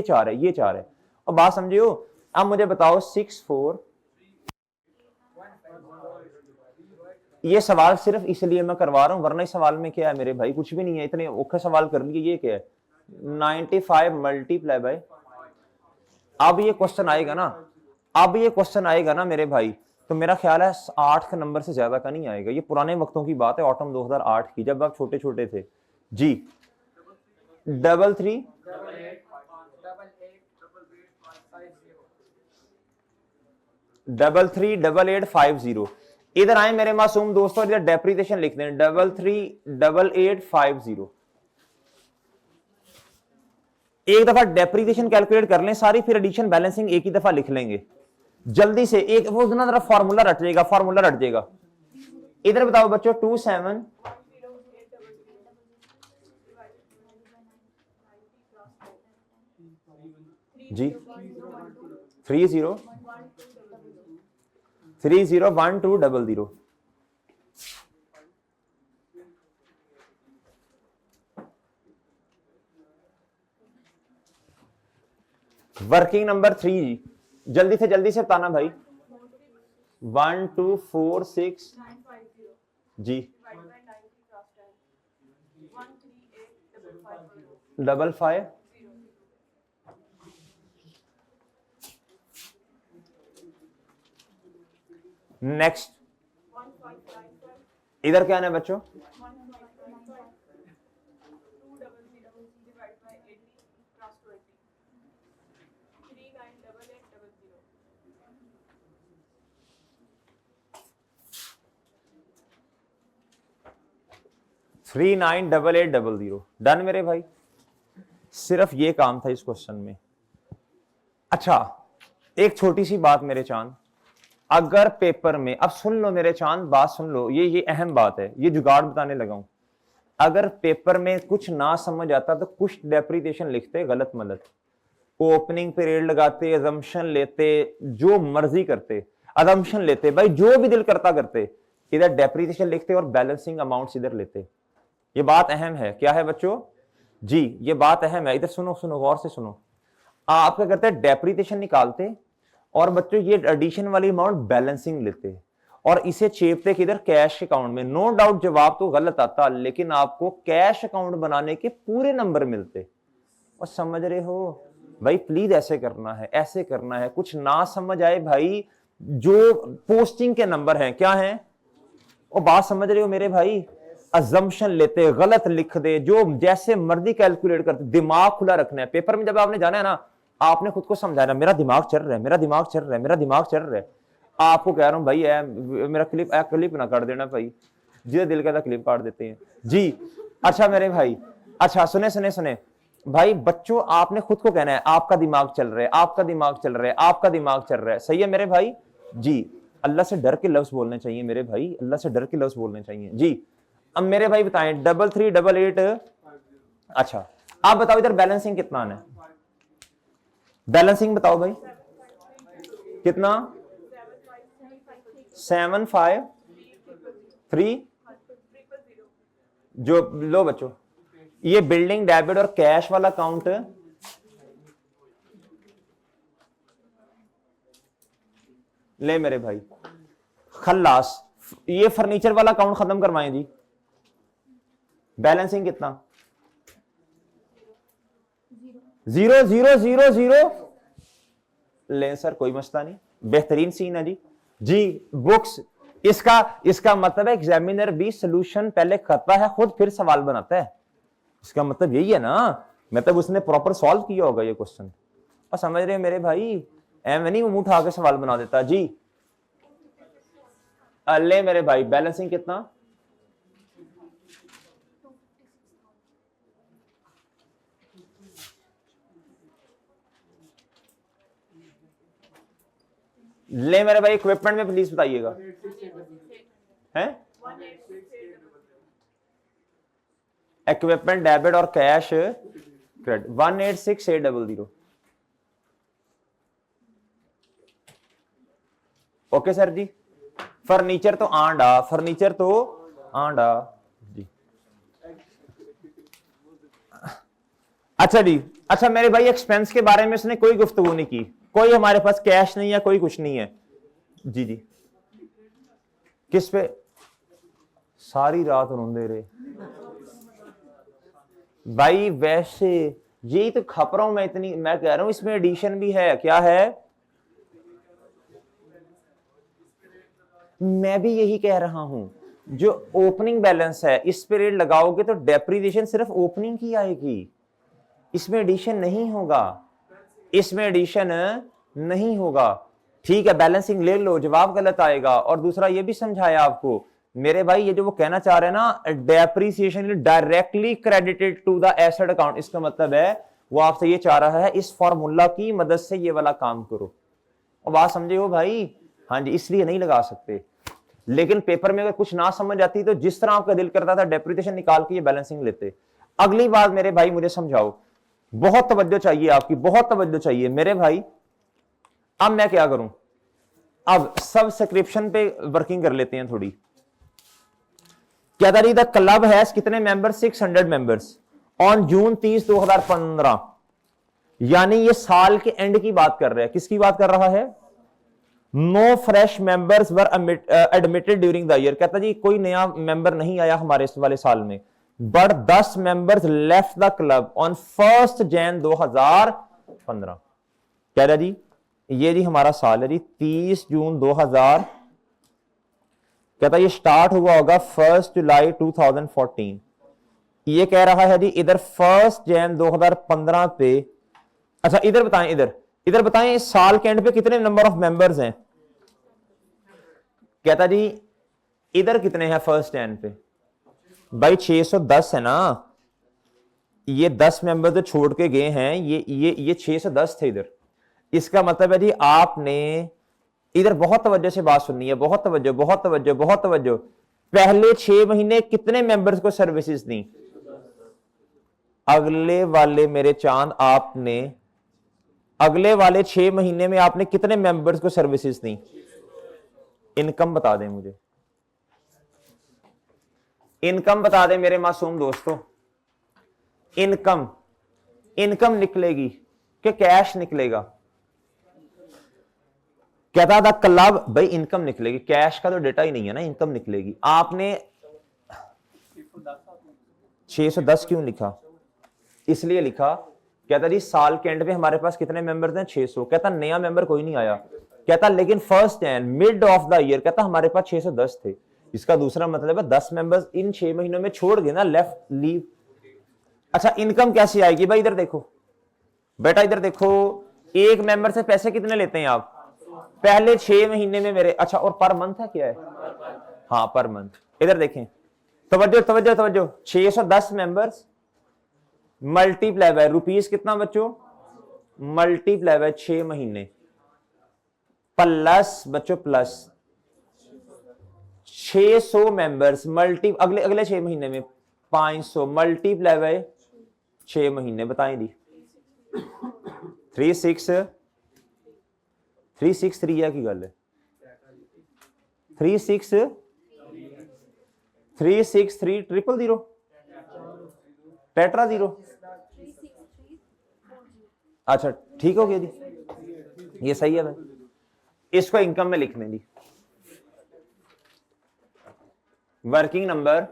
चाह रहे, ये चाह रहे। और बात समझियो। अब मुझे बताओ 64, ये सवाल सिर्फ इसलिए मैं करवा रहा हूं, वरना इस सवाल में क्या है मेरे भाई? कुछ भी नहीं है। इतने औखे सवाल कर लिए, ये क्या है? 95 मल्टीप्लाई बाय, अब ये क्वेश्चन आएगा ना, अब ये क्वेश्चन आएगा ना मेरे भाई, तो मेरा ख्याल है 8 के नंबर से ज्यादा का नहीं आएगा। ये पुराने वक्तों की बात है, ऑटम 2008 की, जब आप छोटे छोटे थे जी। 338850। इधर आए मेरे मासूम दोस्तों, इधर डेप्रीसिएशन लिख दें 338850। एक दफा डेप्रीसिएशन कैलकुलेट कर लें सारी, फिर एडिशन बैलेंसिंग एक ही दफा लिख लेंगे। जल्दी से एक वो ना जरा फॉर्मूला रट जाएगा, फॉर्मूला रट जाएगा। इधर बताओ बच्चों, 27 जी 301200। वर्किंग नंबर 3 जी, जल्दी से बताना भाई। 1246 जी 55। नेक्स्ट, इधर क्या है बच्चों? 398800। डन मेरे भाई, सिर्फ ये काम था इस क्वेश्चन में। अच्छा, एक छोटी सी बात मेरे चांद, अगर पेपर में, अब सुन लो मेरे चांद, बात सुन लो, ये अहम बात है, ये जुगाड़ बताने लगा हूं। अगर पेपर में कुछ ना समझ आता तो कुछ डेप्रिसिएशन लिखते गलत मलत, ओपनिंग पीरियड लगाते, अजम्पशन लेते, जो मर्जी करते, अजम्पशन लेते भाई, जो भी दिल करता करते, इधर डेप्रिसिएशन लिखते और बैलेंसिंग अमाउंट्स इधर लेते। ये बात अहम है। क्या है बच्चों जी? ये बात अहम है। इधर सुनो सुनो, गौर से सुनो। आप क्या करते हैं? डेप्रिसिएशन निकालते और बच्चों ये एडिशन वाली अमाउंट बैलेंसिंग लेते और इसे चेपते किधर? कैश अकाउंट में। नो डाउट जवाब तो गलत आता, लेकिन आपको कैश अकाउंट बनाने के पूरे नंबर मिलते। और समझ रहे हो भाई? प्लीज ऐसे करना है, ऐसे करना है। कुछ ना समझ आए भाई, जो पोस्टिंग के नंबर हैं क्या हैं, और बात समझ रहे हो मेरे भाई? अजम्पशन लेते, गलत लिख दे, जो जैसे मर्जी कैलकुलेट करते। दिमाग खुला रखना है। पेपर में जब आपने जाना है ना, आपने खुद को समझाना, मेरा दिमाग चल रहा है, मेरा दिमाग चल रहा है, मेरा दिमाग चल रहा है। आपको कह रहा हूं भाई, मेरा क्लिप ना काट देना भाई, जिसे दिल कहता क्लिप काट देते हैं जी। अच्छा मेरे भाई, अच्छा सुने सुने सुने भाई, बच्चों आपने खुद को कहना है, आपका दिमाग चल रहा है, आपका दिमाग चल रहा है, आपका दिमाग चल रहा है। सही है मेरे भाई जी? अल्लाह से डर के लफ्ज बोलने चाहिए मेरे भाई, अल्लाह से डर के लफ्ज बोलने चाहिए जी। अब मेरे भाई बताएं, 3388। अच्छा आप बताओ इधर बैलेंसिंग कितना आना है? बैलेंसिंग बताओ भाई कितना? 753। जो लो बच्चों, ये बिल्डिंग डेबिट और कैश वाला अकाउंट ले मेरे भाई, खल्लास। ये फर्नीचर वाला अकाउंट खत्म करवाएं जी। बैलेंसिंग कितना? 00000। ले सर, कोई मसला नहीं, बेहतरीन सीन है जी। जी बुक्स, इसका मतलब है एग्जामिनर भी सोल्यूशन पहले करता है खुद, फिर सवाल बनाता है। इसका मतलब यही है ना, मतलब उसने प्रॉपर सॉल्व किया होगा ये क्वेश्चन। और समझ रहे हैं मेरे भाई? एम नहीं मुंह उठा के सवाल बना देता जी। ले मेरे भाई, बैलेंसिंग कितना? ले मेरे भाई, इक्विपमेंट में प्लीज बताइएगा हैं? इक्विपमेंट डेबिट और कैश क्रेडिट 186800। ओके सर जी। फर्नीचर तो आंडा, फर्नीचर तो आंडा जी। अच्छा जी, अच्छा मेरे भाई, एक्सपेंस के बारे में उसने कोई गुफ्तगू नहीं की, कोई हमारे पास कैश नहीं है, कोई कुछ नहीं है जी। जी किस पे? सारी रात रोंदे रहे भाई। वैसे यही तो खप रहा हूं मैं, इतनी मैं कह रहा हूं इसमें एडिशन भी है। क्या है? मैं भी यही कह रहा हूं, जो ओपनिंग बैलेंस है इस पे रेट लगाओगे तो डेप्रिसिएशन सिर्फ ओपनिंग की आएगी, इसमें एडिशन नहीं होगा, इसमें एडिशन नहीं होगा। ठीक है, बैलेंसिंग ले लो, जवाब गलत आएगा। और दूसरा ये भी समझाया आपको मेरे भाई, ये जो वो कहना चाह रहे हैं ना, depreciation directly credited to the asset account, इसका मतलब है वो आपसे ये चाह रहा है इस फॉर्मूला की मदद से ये वाला काम करो। और बात समझे हो भाई? हाँ जी, इसलिए नहीं लगा सकते। लेकिन पेपर में अगर कुछ ना समझ आती तो जिस तरह आपका दिल करता था डेप्रिसिएशन निकाल के ये बैलेंसिंग लेते। अगली बात मेरे भाई मुझे समझाओ, बहुत तवज्जो चाहिए आपकी, बहुत तवज्जो चाहिए मेरे भाई। अब मैं क्या करूं? अब सब्सक्रिप्शन पे वर्किंग कर लेते हैं थोड़ी। क्या था द क्लब हैज कितने मेंबर्स? 600 members on June 30 2015। यानी ये साल के एंड की बात कर रहा है। किसकी बात कर रहा है? No fresh members were admitted during the year. कहता जी कोई नया मेंबर नहीं आया हमारे इस वाले साल में, but 10 members left the club on 1 जनवरी 2015। कह रहा जी ये जी हमारा साल है जी 30 जून 2000। कहता ये स्टार्ट हुआ होगा 1 जुलाई 2014। ये कह रहा है जी इधर 1 जनवरी 2015 पे। अच्छा इधर बताएं, इधर बताएं इस साल के एंड पे कितने नंबर ऑफ मेंबर्स हैं? कहता जी इधर कितने हैं 1 जनवरी पे? भाई 610 है ना। ये 10 मेंबर जो छोड़ के गए हैं, ये 610 थे इधर। इसका मतलब है जी आपने इधर बहुत तवज्जो से बात सुननी है, बहुत तवज्जो, बहुत तवज्जो, बहुत तवज्जो। पहले 6 महीने कितने मेंबर्स को सर्विसेज दी? अगले वाले मेरे चांद आपने अगले वाले 6 महीने में आपने कितने मेंबर्स को सर्विसेज दी? इनकम बता दें मुझे, इनकम बता दें मेरे मासूम दोस्तों। इनकम निकलेगी कि कैश निकलेगा? कहता था क्लब भाई इनकम निकलेगी, कैश का तो डेटा ही नहीं है ना, इनकम निकलेगी। आपने 610 क्यों लिखा? इसलिए लिखा, कहता जी साल के एंड पे हमारे पास कितने मेंबर्स हैं? 600। कहता नया मेंबर कोई नहीं आया। कहता लेकिन 1 जनवरी मिड ऑफ द ईयर कहता हमारे पास 610 थे। इसका दूसरा मतलब है 10 मेंबर्स इन 6 महीनों में छोड़ गए ना, लेफ्ट लीव। अच्छा इनकम कैसे आएगी भाई? इधर देखो बेटा, इधर देखो, एक मेंबर से पैसे कितने लेते हैं आप? पहले 6 महीने में मेरे। अच्छा और पर मंथ है क्या है? हाँ पर मंथ। इधर देखें, तवज्जो तवज्जो तवज्जो। 610 मेंबर्स मल्टीप्लाई बाय रुपीस कितना बच्चों? मल्टीप्लाई बाय 6 महीने प्लस बच्चों प्लस 600 मेंबर्स मल्टी अगले 6 महीने में 500 मल्टीप्लाई बाय 6 महीने। बताएं दी 363 की गल है। 363 टेट्रा जीरो। अच्छा ठीक हो गया जी, ये सही है भाई। इसको इनकम में लिखने दी। Working number.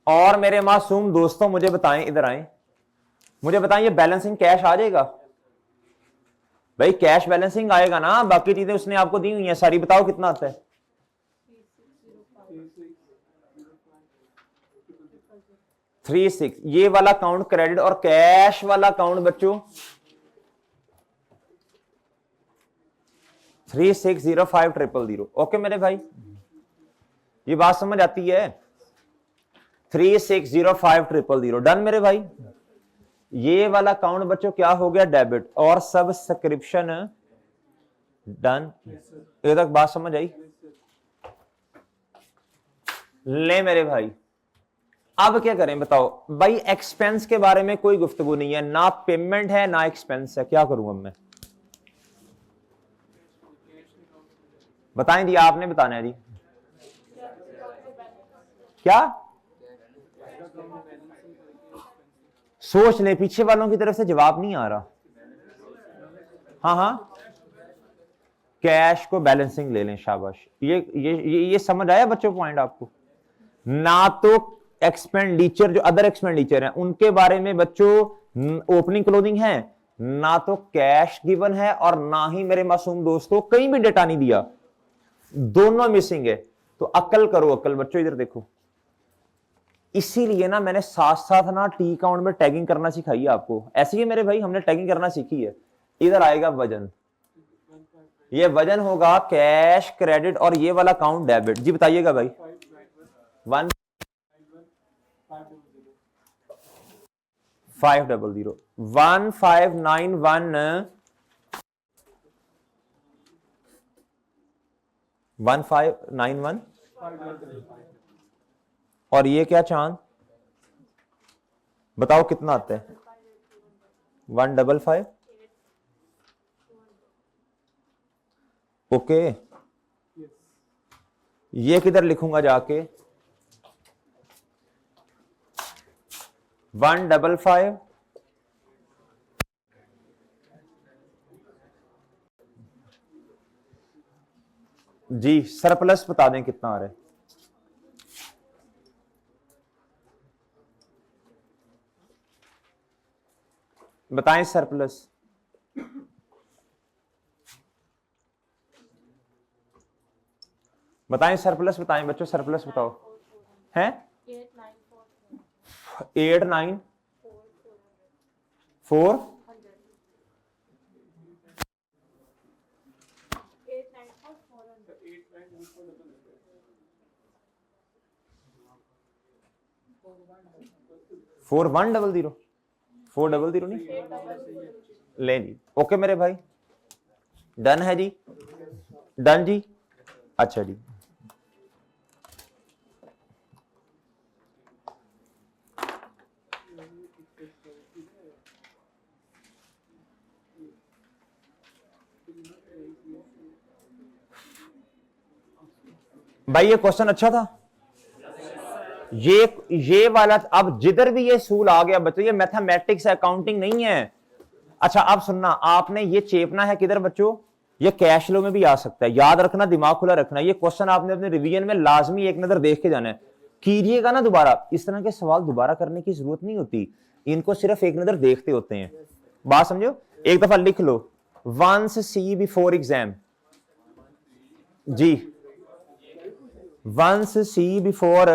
और मेरे मासूम दोस्तों मुझे बताएं, इधर आए, मुझे बताएं ये बैलेंसिंग कैश आ जाएगा? भाई कैश बैलेंसिंग आएगा ना, बाकी चीजें उसने आपको दी हुई हैं सारी। बताओ कितना आता है? 36। ये वाला अकाउंट क्रेडिट और कैश वाला अकाउंट बच्चों 360500। ओके मेरे भाई, ये बात समझ आती है? 360500 डन मेरे भाई। ये वाला अकाउंट बच्चों क्या हो गया? डेबिट। और सब्सक्रिप्शन डन। ये तक बात समझ आई? ले मेरे भाई, अब क्या करें बताओ? भाई एक्सपेंस के बारे में कोई गुफ्तगू नहीं है, ना पेमेंट है ना एक्सपेंस है। क्या करूं अब मैं? बताएं जी, आपने बताना है जी। क्या सोच ले, पीछे वालों की तरफ से जवाब नहीं आ रहा। हाँ हाँ, कैश को बैलेंसिंग ले लें, शाबाश। ये समझ आया बच्चों पॉइंट आपको? ना तो एक्सपेंडिचर, जो अदर एक्सपेंडिचर हैं उनके बारे में बच्चों ओपनिंग क्लोजिंग है, ना तो कैश गिवन है, और ना ही मेरे मासूम दोस्तों कहीं भी डेटा नहीं दिया, दोनों मिसिंग है। तो अक्ल करो अक्ल बच्चों, इधर देखो। इसीलिए ना मैंने साथ साथ ना टी अकाउंट में टैगिंग करना सिखाई है आपको। ऐसे ही मेरे भाई हमने टैगिंग करना सीखी है। इधर आएगा वजन, ये वजन होगा कैश क्रेडिट, और ये वाला अकाउंट डेबिट। जी बताइएगा भाई। 1 500 1591 1591 और ये क्या चांद बताओ कितना आता है 155 ओके ये किधर लिखूंगा जाके 155 जी सरप्लस बता दें कितना आ रहा है बताएं सरप्लस बताएं सरप्लस बताएं बच्चों सरप्लस बताओ हैं 89 4 4100 400 नहीं ले जी ओके मेरे भाई डन है जी डन जी अच्छा जी भाई ये क्वेश्चन अच्छा था ये वाला अब जिधर भी ये सूल आ गया बच्चों ये मैथमेटिक्स अकाउंटिंग नहीं है अच्छा अब सुनना आपने ये चेपना है किधर बच्चों ये कैश फ्लो में भी आ सकता है याद रखना दिमाग खुला रखना ये क्वेश्चन आपने अपने रिवीजन में लाजमी एक नजर देख के जाना है कीजिएगा ना दोबारा इस तरह के सवाल दोबारा करने की जरूरत नहीं होती इनको सिर्फ एक नजर देखते होते हैं बात समझो एक दफा लिख लो वंस सी बिफोर एग्जाम जी वंस सी बिफोर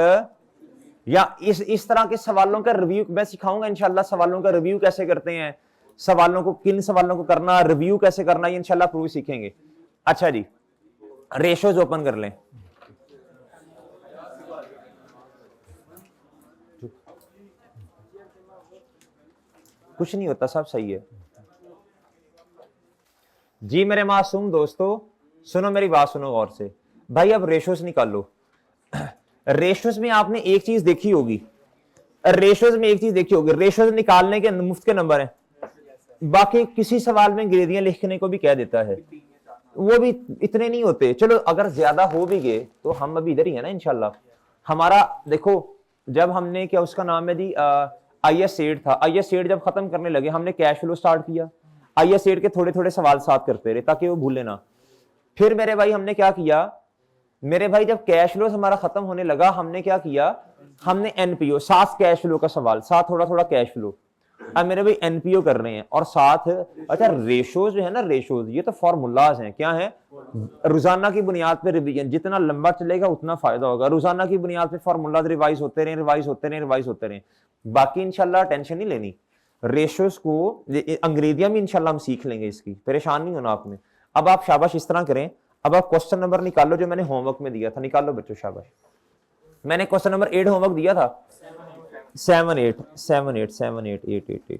या इस तरह के सवालों का रिव्यू मैं सिखाऊंगा इंशाल्लाह सवालों का रिव्यू कैसे करते हैं सवालों को किन सवालों को करना रिव्यू कैसे करना ये इंशाल्लाह प्रूव सीखेंगे अच्छा जी रेशोज ओपन कर लें कुछ नहीं होता सब सही है जी मेरे मासूम दोस्तों सुनो मेरी बात सुनो गौर से भाई अब रेशोज निकालो रेशोज में आपने एक चीज देखी होगी रेशोज में एक चीज देखी होगी रेशोज निकालने के मुफ्त के नंबर हैं बाकी किसी सवाल में गिरेदियां लिखने को भी कह देता है वो भी इतने नहीं होते चलो अगर ज्यादा हो भी गए तो हम अभी इधर ही है ना इंशाल्लाह हमारा देखो जब हमने क्या उसका नाम है जी IS 8 था IS 8 जब खत्म करने लगे हमने कैश फ्लो स्टार्ट किया IS 8 के थोड़े थोड़े सवाल साथ करते रहे ताकि वो भूले ना फिर मेरे भाई हमने क्या किया मेरे भाई जब कैश फ्लो हमारा खत्म होने लगा हमने क्या किया हमने NPO साथ कैश फ्लो का सवाल साथ थोड़ा थोड़ा कैश फ्लो अब मेरे भाई NPO कर रहे हैं और साथ अच्छा रेशोज जो है ना रेशोज ये तो फॉर्मूलाज हैं क्या है रोजाना की बुनियाद पे रिवीजन जितना लंबा चलेगा उतना फायदा होगा रोजाना की बुनियाद पे फॉर्मूलाज रिवाइज होते रहे रिवाइज होते रहे रिवाइज होते रहे बाकी इंशाल्लाह टेंशन नहीं लेनी रेशोज को अंग्रेजियां भी इंशाल्लाह हम सीख लेंगे इसकी परेशान नहीं होना आपने अब आप शाबाश इस तरह करें अब आप क्वेश्चन नंबर निकालो जो मैंने होमवर्क में दिया था निकालो बच्चों शाबाश मैंने क्वेश्चन नंबर 8 होमवर्क दिया था 7 8 7 8 7 8 8 8 8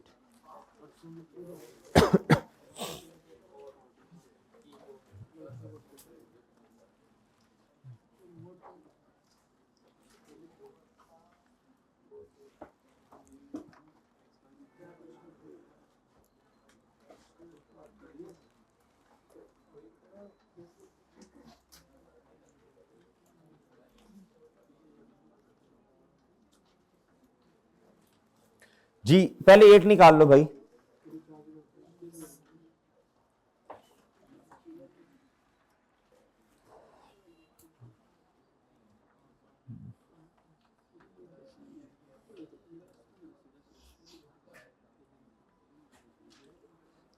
जी पहले 8 निकाल लो भाई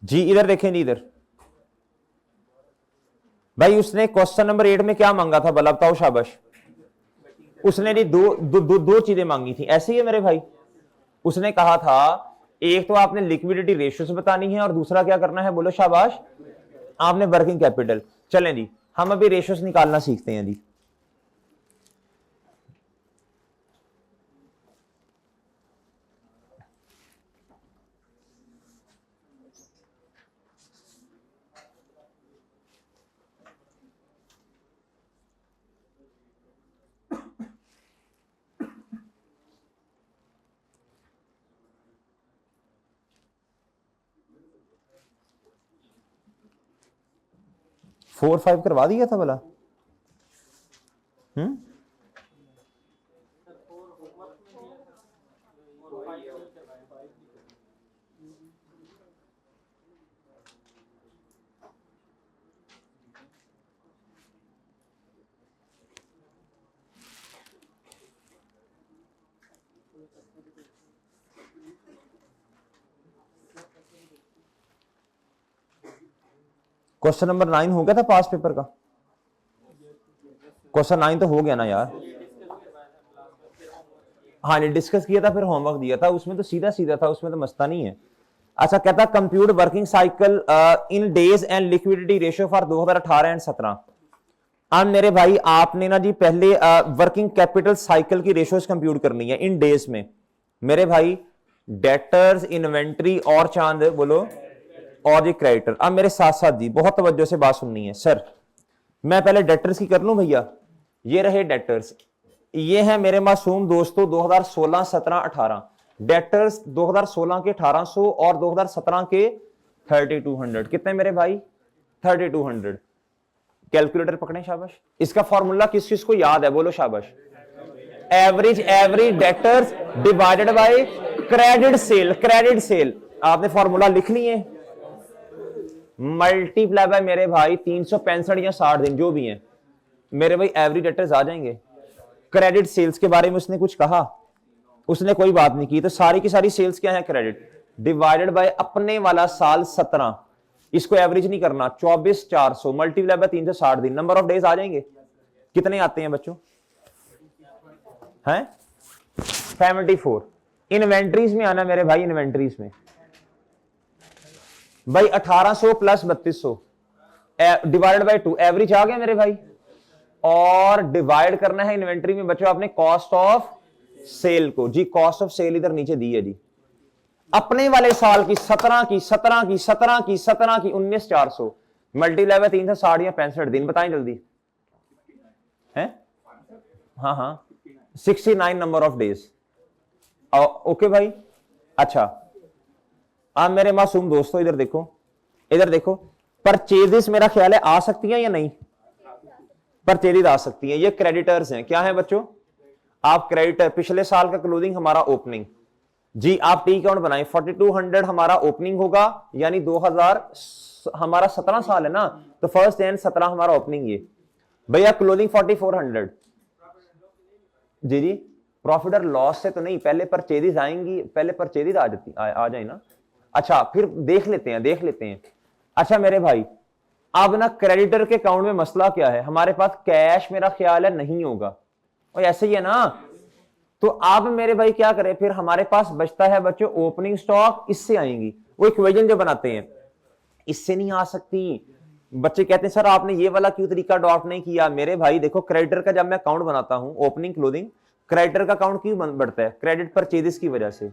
जी इधर देखें जी इधर भाई उसने क्वेश्चन नंबर 8 में क्या मांगा था भला बताओ शाबाश उसने जी दो चीजें मांगी थी ऐसे ही है मेरे भाई उसने कहा था एक तो आपने लिक्विडिटी रेशियोस बतानी है और दूसरा क्या करना है बोलो शाबाश आपने वर्किंग कैपिटल चलें जी हम अभी रेशियोस निकालना सीखते हैं जी 4-5 करवा दिया था भला? क्वेश्चन नंबर 9 हो गया था पास पेपर का? क्वेश्चन 9 तो हो गया ना यार? हाँ नहीं, डिस्कस किया था, फिर होमवर्क दिया था, उसमें तो सीधा सीधा था, उसमें तो मस्ता नहीं है। अच्छा, कहता compute working cycle in days and liquidity ratio for 2018 and 17। अब मेरे भाई आपने ना जी पहले वर्किंग कैपिटल साइकिल की रेशियोज कंप्यूट करनी है इन डेज में मेरे भाई। डेटर्स, इन्वेंट्री और चांद बोलो, और ये क्रेडिटर। अब मेरे साथ साथ जी बहुत तवज्जो से बात सुननी है सर। मैं पहले डेटर्स की कर लूं भैया। ये रहे डेटर्स, ये है मेरे मासूम दोस्तों 2016, 17, 18। डेटर्स 2016 के 1800 और 2017 के 3200। कितने मेरे भाई? 3200। कैलकुलेटर पकड़े, शाबाश। इसका फॉर्मूला किस चीज को याद है? बोलो शाबाश। Average debtors divided by credit sale. Credit sale आपने फॉर्मूला लिख लिए, मल्टीप्लाई बाय मेरे भाई 365 या 60 दिन जो भी हैं मेरे भाई, एवरेज डेटर्स आ जाएंगे। क्रेडिट सेल्स के बारे में उसने कुछ कहा? उसने कोई बात नहीं की। तो सारी की सारी सेल्स क्या है? क्रेडिट डिवाइडेड बाय अपने वाला साल 17। इसको एवरेज नहीं करना, 24,400 मल्टीप्लाई बाय 360 दिन। नंबर ऑफ डेज आ जाएंगे। कितने आते हैं बच्चों? हैं 74। इन्वेंट्रीज में आना मेरे भाई, इन्वेंट्रीज में भाई 1800 प्लस 3200 डिवाइडेड बाय 2, एवरेज आ गया मेरे भाई। और डिवाइड करना है इन्वेंट्री में बच्चों आपने कॉस्ट ऑफ सेल को। जी कॉस्ट ऑफ सेल इधर नीचे दी है जी। अपने वाले साल की 17 की 17 की 17 की 17 की 19,400 मल्टीप्लाई बाय 360 या 65 दिन। बताएं जल्दी हैं? हाँ 69 नंबर ऑफ डेज। ओके भाई। अच्छा अब मेरे मासूम दोस्तों इधर देखो, इधर देखो। परचेजेस मेरा ख्याल है आ सकती हैं या नहीं? परचेजेस आ सकती हैं। ये क्रेडिटर्स हैं। क्या है बच्चों? आप क्रेडिटर, पिछले साल का क्लोजिंग हमारा ओपनिंग जी। आप टी अकाउंट बनाए, 4200 हमारा ओपनिंग होगा, यानी 2000 हमारा 17 साल है ना, तो फर्स्ट एंड 17 हमारा ओपनिंग। ये भैया क्लोजिंग 4400 जी। प्रॉफिट और लॉस से तो नहीं, पहले परचेजेस आएंगी, पहले परचेजेस आ जाए ना। अच्छा फिर देख लेते हैं। अच्छा मेरे भाई अब ना क्रेडिटर के अकाउंट में मसला क्या है? हमारे पास कैश मेरा ख्याल है नहीं होगा, और ऐसे ही है ना। तो अब मेरे भाई क्या करें फिर? हमारे पास बचता है बच्चों ओपनिंग स्टॉक, इससे आएंगी। वो इक्वेशन जो बनाते हैं, इससे नहीं आ सकती। बच्चे कहते हैं सर आपने ये वाला क्यों तरीका अडॉप्ट नहीं किया? मेरे भाई देखो, क्रेडिटर का जब मैं अकाउंट बनाता हूं ओपनिंग क्लोजिंग, क्रेडिटर का अकाउंट क्यों बढ़ता है? क्रेडिट परचेजेस की वजह से,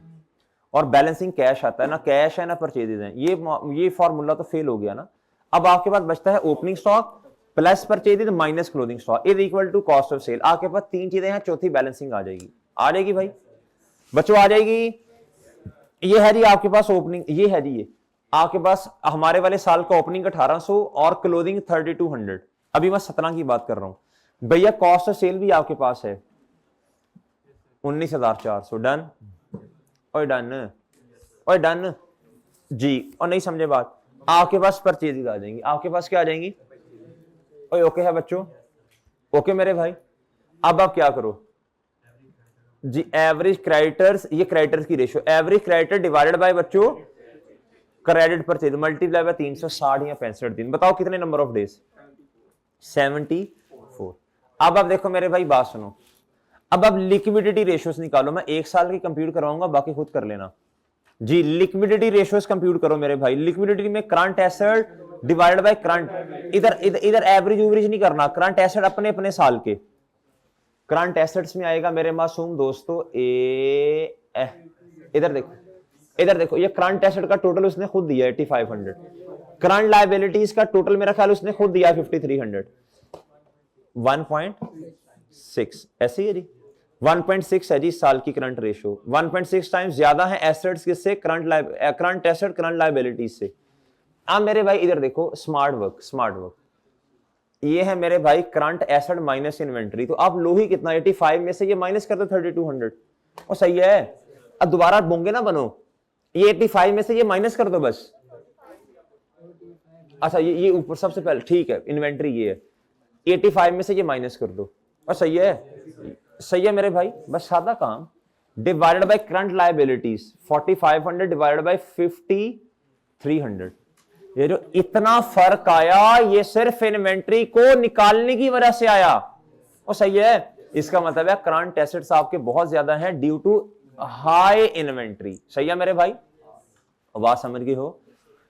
और बैलेंसिंग कैश आता है ना। कैश है ना परचेजेस है, ये फॉर्मूला तो फेल हो गया ना। अब आपके पास बचता है opening stock plus purchases minus closing stock is equal to cost of sale. आपके पास 3 चीजें हैं, चौथी बैलेंसिंग आ जाएगी भाई बच्चों, आ जाएगी। ये है जी आपके पास ओपनिंग, ये है जी ये आपके पास हमारे वाले साल का ओपनिंग 1800 और क्लोजिंग 3200। अभी मैं 17 की बात कर रहा हूं भैया। कॉस्ट ऑफ सेल भी आपके पास है 19,400। डन और डन जी। और नहीं समझे बात? आपके पास परचेजेस आ जाएंगी। आपके पास क्या आ जाएंगी? ओके है बच्चों? ओके मेरे भाई। अब आप क्या करो जी? एवरेज क्रेडिटर्स, ये क्रेडिटर्स की ratio, average creditor divided by बच्चों क्रेडिट परचेज मल्टीप्लाई बाय 360 या 65 दिन। बताओ कितने नंबर ऑफ डेज? 74। अब आप देखो मेरे भाई, बात सुनो। अब आप लिक्विडिटी रेशियोज निकालो। मैं 1 साल की कंप्यूट करवाऊंगा, बाकी खुद कर लेना जी। लिक्विडिटी रेशियोज कंप्यूट करो मेरे भाई। लिक्विडिटी में current asset divided by current, इधर एवरेज नहीं करना। करंट एसेट अपने अपने साल के करंट एसेट्स में आएगा मेरे मासूम दोस्तों इधर देखो ये करंट एसेट का टोटल उसने खुद दिया 8500। करंट लायबिलिटीज का टोटल मेरा ख्याल उसने खुद दिया 5300। 1.6 ऐसे ही है जी। 1.6 है जी साल की करंट रेशियो। 1.6 टाइम्स ज्यादा है एसेट्स किससे? करंट एसेट करंट लायबिलिटीज से। अब मेरे भाई इधर देखो, स्मार्ट वर्क ये है मेरे भाई करंट एसेट माइनस इन्वेंट्री। तो आप लो ही कितना, 85 में से ये माइनस कर दो 3200, और सही है। अब दोबारा बोंगे ना बनो, ये 85 में से ये माइनस कर दो बस। अच्छा ये ऊपर सबसे पहले ठीक है, इन्वेंट्री ये है, 85 में से ये माइनस कर दो, और सही है। सही है मेरे भाई, बस सादा काम। Divided by current liabilities 4500 divided by 5300। ये जो इतना फर्क आया ये सिर्फ इन्वेंट्री को निकालने की वजह से आया, और सही है। इसका मतलब है करंट एसेट्स आपके बहुत ज्यादा हैं ड्यू टू हाई इन्वेंट्री। सही है मेरे भाई, बात समझ गए हो?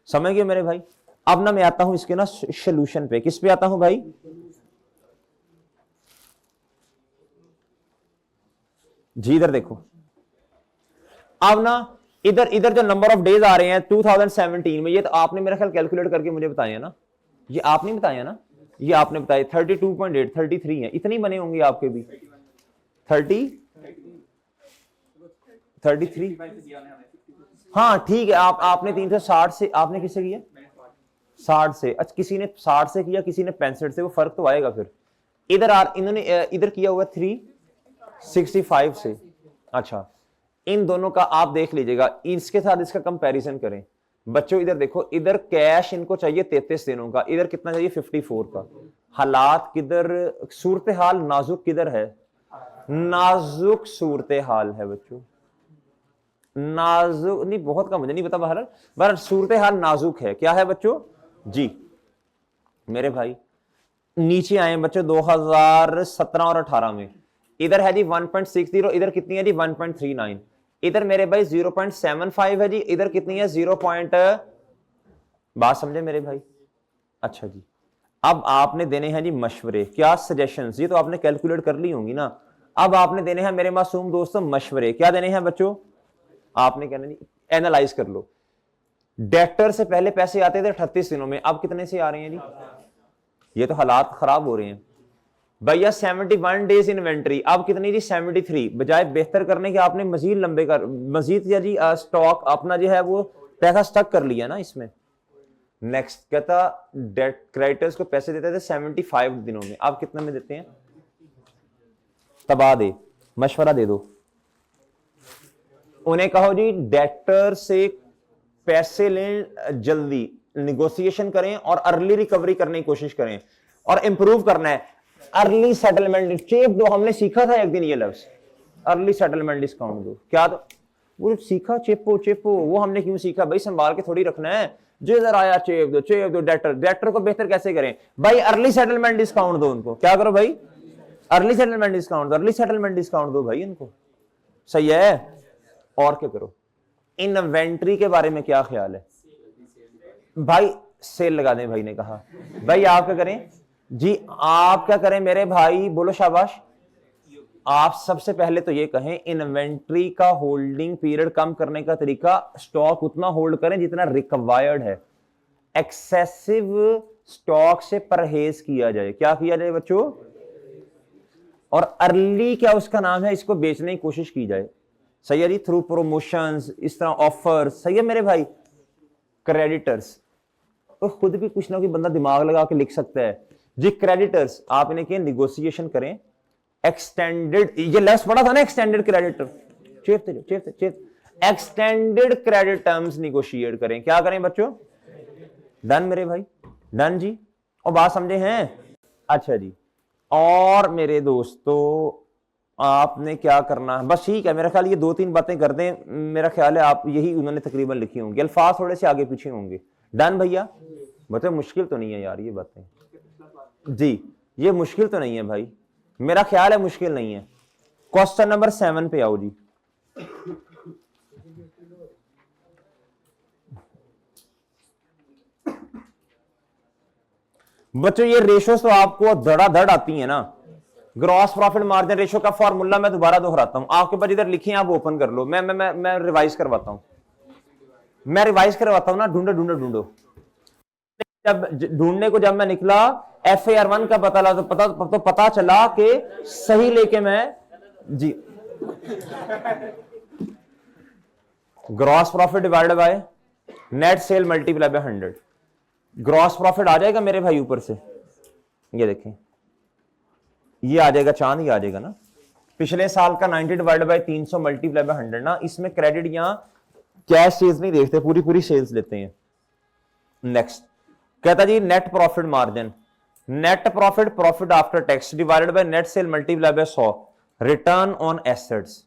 समझ गए मेरे भाई? अब ना मैं आता हूं इसके ना सोल्यूशन पे। किस पे आता हूं भाई? जी इधर देखो, अब ना इधर इधर जो नंबर ऑफ डेज आ रहे हैं 2017 में, ये तो आपने मेरा ख्याल कैलकुलेट करके मुझे बताया ना, ये आपने बताया ना, ये आपने बताया 32.8 33 है, इतने बने होंगे आपके भी 33। हाँ ठीक है, आपने 360 से, आपने किससे किया? 60 से। अच्छा किसी ने 60 से किया, किसी ने 65 से, वो फर्क तो आएगा फिर। इधर इन्होंने इधर किया हुआ 365 से। अच्छा इन दोनों का आप देख लीजिएगा, इसके साथ इसका कंपैरिजन करें बच्चों। इधर देखो, इधर कैश इनको चाहिए 33 दिनों का, इधर कितना चाहिए 54 का। हालात किधर, सूरत हाल नाजुक किधर है? नाजुक सूरत हाल है बच्चों, नाजुक नहीं, बहुत का मुझे नहीं पता, बहरहाल सूरत हाल नाजुक है। क्या है बच्चों? जी मेरे भाई नीचे आए बच्चों 2017 और 18 में, इधर है जी 1.60, इधर कितनी है जी 1.39, इधर मेरे भाई 0.75 है जी, इधर कितनी है 0. बात समझे मेरे भाई? अच्छा जी, अब आपने देने हैं जी मशवरे, क्या सजेशंस, ये तो आपने कैलकुलेट कर ली होंगी ना। अब आपने देने हैं मेरे मासूम दोस्तों मशवरे। क्या देने हैं बच्चों? आपने कहना जी एनालाइज कर लो। डेटर से पहले पैसे आते थे 38 दिनों में, अब कितने से आ रहे हैं जी? ये तो हालात खराब हो रहे हैं भैया। 71 डेज इन्वेंट्री, अब कितनी जी 73। बजाय बेहतर करने के आपने मजीद लंबे कर, मजीद या जी स्टॉक अपना जो है वो पैसा स्टक कर लिया ना इसमें। नेक्स्ट कहता डेट क्रेडिटर्स को पैसे देते थे 75 दिनों में, अब कितने में देते हैं? तबाह दे, मशवरा दे दो उन्हें, कहो जी डेटर से पैसे लें, जल्दी निगोशिएशन करें और अर्ली रिकवरी करने की कोशिश करें, और इंप्रूव करना है। अर्ली सेटलमेंट चेप दो, हमने सीखा था एक दिन ये लफ्ज, अर्ली सेटलमेंट डिस्काउंट दो। क्या तो वो सीखा, चेपो चेपो, वो हमने क्यों सीखा भाई? संभाल के थोड़ी रखना है, जो इधर आया चेप दो। डेटर को बेहतर कैसे करें भाई? अर्ली सेटलमेंट डिस्काउंट दो उनको। क्या करो भाई? अर्ली सेटलमेंट डिस्काउंट दो, अर्ली सेटलमेंट डिस्काउंट दो भाई उनको। सही है। और क्या करो? इन्वेंट्री के बारे में क्या ख्याल है भाई? सेल लगा दें, भाई ने कहा। भाई आप क्या करें जी? आप क्या करें मेरे भाई? बोलो शाबाश। आप सबसे पहले तो ये कहें इन्वेंट्री का होल्डिंग पीरियड कम करने का तरीका, स्टॉक उतना होल्ड करें जितना रिक्वायर्ड है। एक्सेसिव स्टॉक से परहेज किया जाए। क्या किया जाए बच्चों? और अर्ली क्या उसका नाम है, इसको बेचने की कोशिश की जाए। सही है जी, थ्रू प्रोमोशंस, इस तरह ऑफर्स। सही है मेरे भाई। क्रेडिटर्स तो खुद भी कुछ ना कुछ बंदा दिमाग लगा के लिख सकता है जी। क्रेडिटर्स आप इन्हें क्या निगोशिएशन करें। एक्सटेंडेड, ये लेफ्ट पढ़ा था ना, extended creditor, extended credit terms negotiate करें। क्या करें बच्चों? डन मेरे भाई, डन जी। और बात समझे हैं? अच्छा जी, और मेरे दोस्तों आपने क्या करना है बस, ठीक है मेरा ख्याल ये 2-3 बातें कर दें, मेरा ख्याल है आप यही उन्होंने तकरीबन लिखी होंगी, अल्फाज थोड़े से आगे पीछे होंगे। डन भैया? बताए मुश्किल तो नहीं है यार ये बातें जी, ये मुश्किल तो नहीं है भाई, मेरा ख्याल है मुश्किल नहीं है। क्वेश्चन नंबर 7 पे आओ जी। बच्चों ये रेशोस तो आपको धड़ाधड़ आती है ना। ग्रॉस प्रॉफिट मार्जिन रेशो का फॉर्मूला मैं दोबारा दोहराता हूं, आपके पास इधर लिखे हैं, आप ओपन कर लो। मैं रिवाइज करवाता हूं, मैं रिवाइज करवाता हूं ना। ढूंढो जब ढूंढने को जब मैं निकला FAR1 का पता लगा तो पता चला कि सही लेके मैं जी gross profit divided by net sale multiply by 100, gross profit आ जाएगा मेरे भाई ऊपर से। ये देखें, ये आ जाएगा चांद, ये आ जाएगा ना पिछले साल का 90 डिवाइड बाय 300 मल्टीप्लाई बाय 100 ना। इसमें क्रेडिट यहां कैश सेल्स नहीं देखते, पूरी पूरी सेल्स लेते हैं। नेक्स्ट कहता जी net profit margin, net profit profit after tax divided by net sale multiply by 100, return on assets.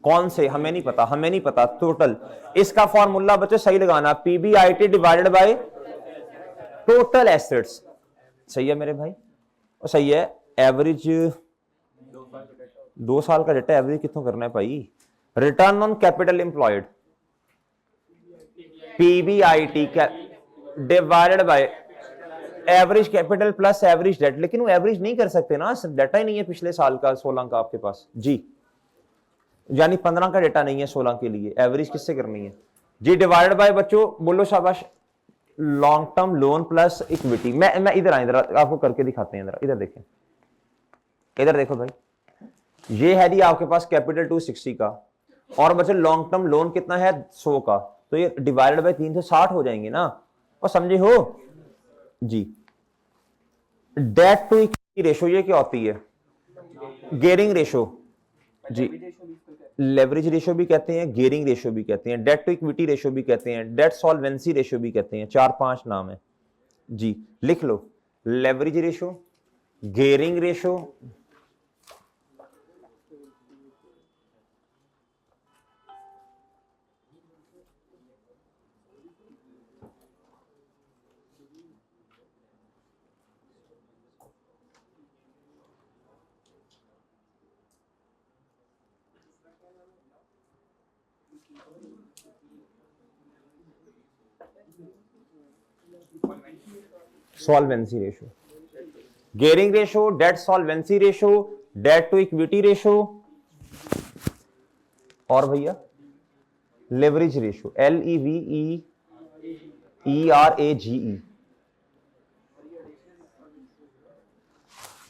कौन से हमें नहीं पता, हमें नहीं पता, टोटल। इसका फॉर्मूला बच्चों सही लगाना, PBIT divided by total assets. सही है मेरे भाई, और सही है। एवरेज 2 साल का डेटा एवरेज कितों करना है भाई। Return on capital employed, PBIT divided by average capital plus average debt. लेकिन वो एवरेज नहीं कर सकते ना, डेटा ही नहीं है पिछले साल का 16 का आपके पास जी, यानी 15 का डेटा नहीं है 16 के लिए, एवरेज किससे करनी है जी। डिवाइडेड बाय बच्चों बोलो शाबाश, long term loan plus equity. मैं इधर आए, इधर आपको करके दिखाते हैं, इधर देखें, इधर देखो भाई, ये है जी आपके पास कैपिटल 260 का, और बच्चों लॉन्ग टर्म लोन कितना है 100 का, तो ये डिवाइडेड बाय 360 हो जाएंगे ना, और समझे हो जी। डेट टू इक्विटी रेशो ये क्या होती है, गेयरिंग रेशो जी, लेवरेज रेशो भी कहते हैं, गेयरिंग रेशो भी कहते हैं, डेट टू इक्विटी रेशो भी कहते हैं, डेट सॉल्वेंसी रेशो भी कहते हैं, 4-5 नाम है जी, लिख लो। Leverage ratio, gearing ratio, solvency ratio, gearing ratio, debt solvency ratio, debt to equity ratio, और भैया लेवरेज रेशो, LEVERAGE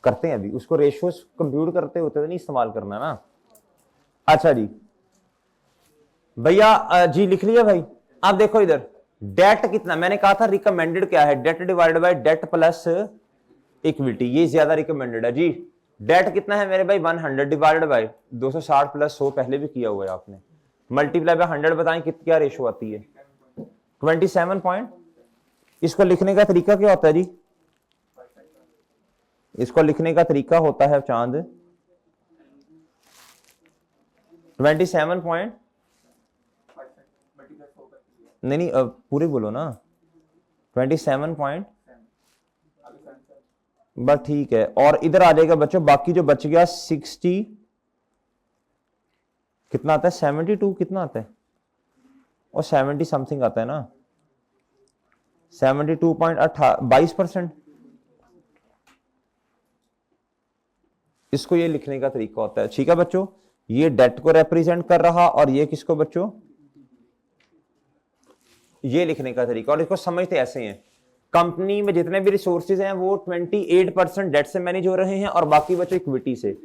करते हैं अभी उसको, रेशो कंप्यूट करते होते तो नहीं इस्तेमाल करना ना। अच्छा जी भैया जी लिख लिया भाई। अब देखो इधर डेट कितना, मैंने कहा था रिकमेंडेड क्या है, debt divided by debt plus equity, ये ज्यादा रिकमेंडेड है जी। डेट कितना है मेरे भाई 100 डिवाइडेड बाय 260 प्लस 100, पहले भी किया हुआ है आपने, मल्टीप्लाई बाय 100 बताएं क्या रेशो आती है 27 पॉइंट। इसको लिखने का तरीका क्या होता है जी, इसको लिखने का तरीका होता है चांद 27 पॉइंट, नहीं पूरे बोलो ना 27 पॉइंट, बस ठीक है। और इधर आ जाएगा बच्चों बाकी जो बच गया 60 कितना आता है 72 कितना आता है, और 70 समथिंग आता है ना, 72.22%। इसको ये लिखने का तरीका होता है, ठीक है बच्चों। ये डेट को रिप्रेजेंट कर रहा, और ये किसको बच्चों, ये लिखने का तरीका। और इसको समझते ऐसे हैं, कंपनी में जितने भी रिसोर्सेज हैं वो 28% डेट से मैनेज हो रहे हैं, और बाकी बच्चों इक्विटी से।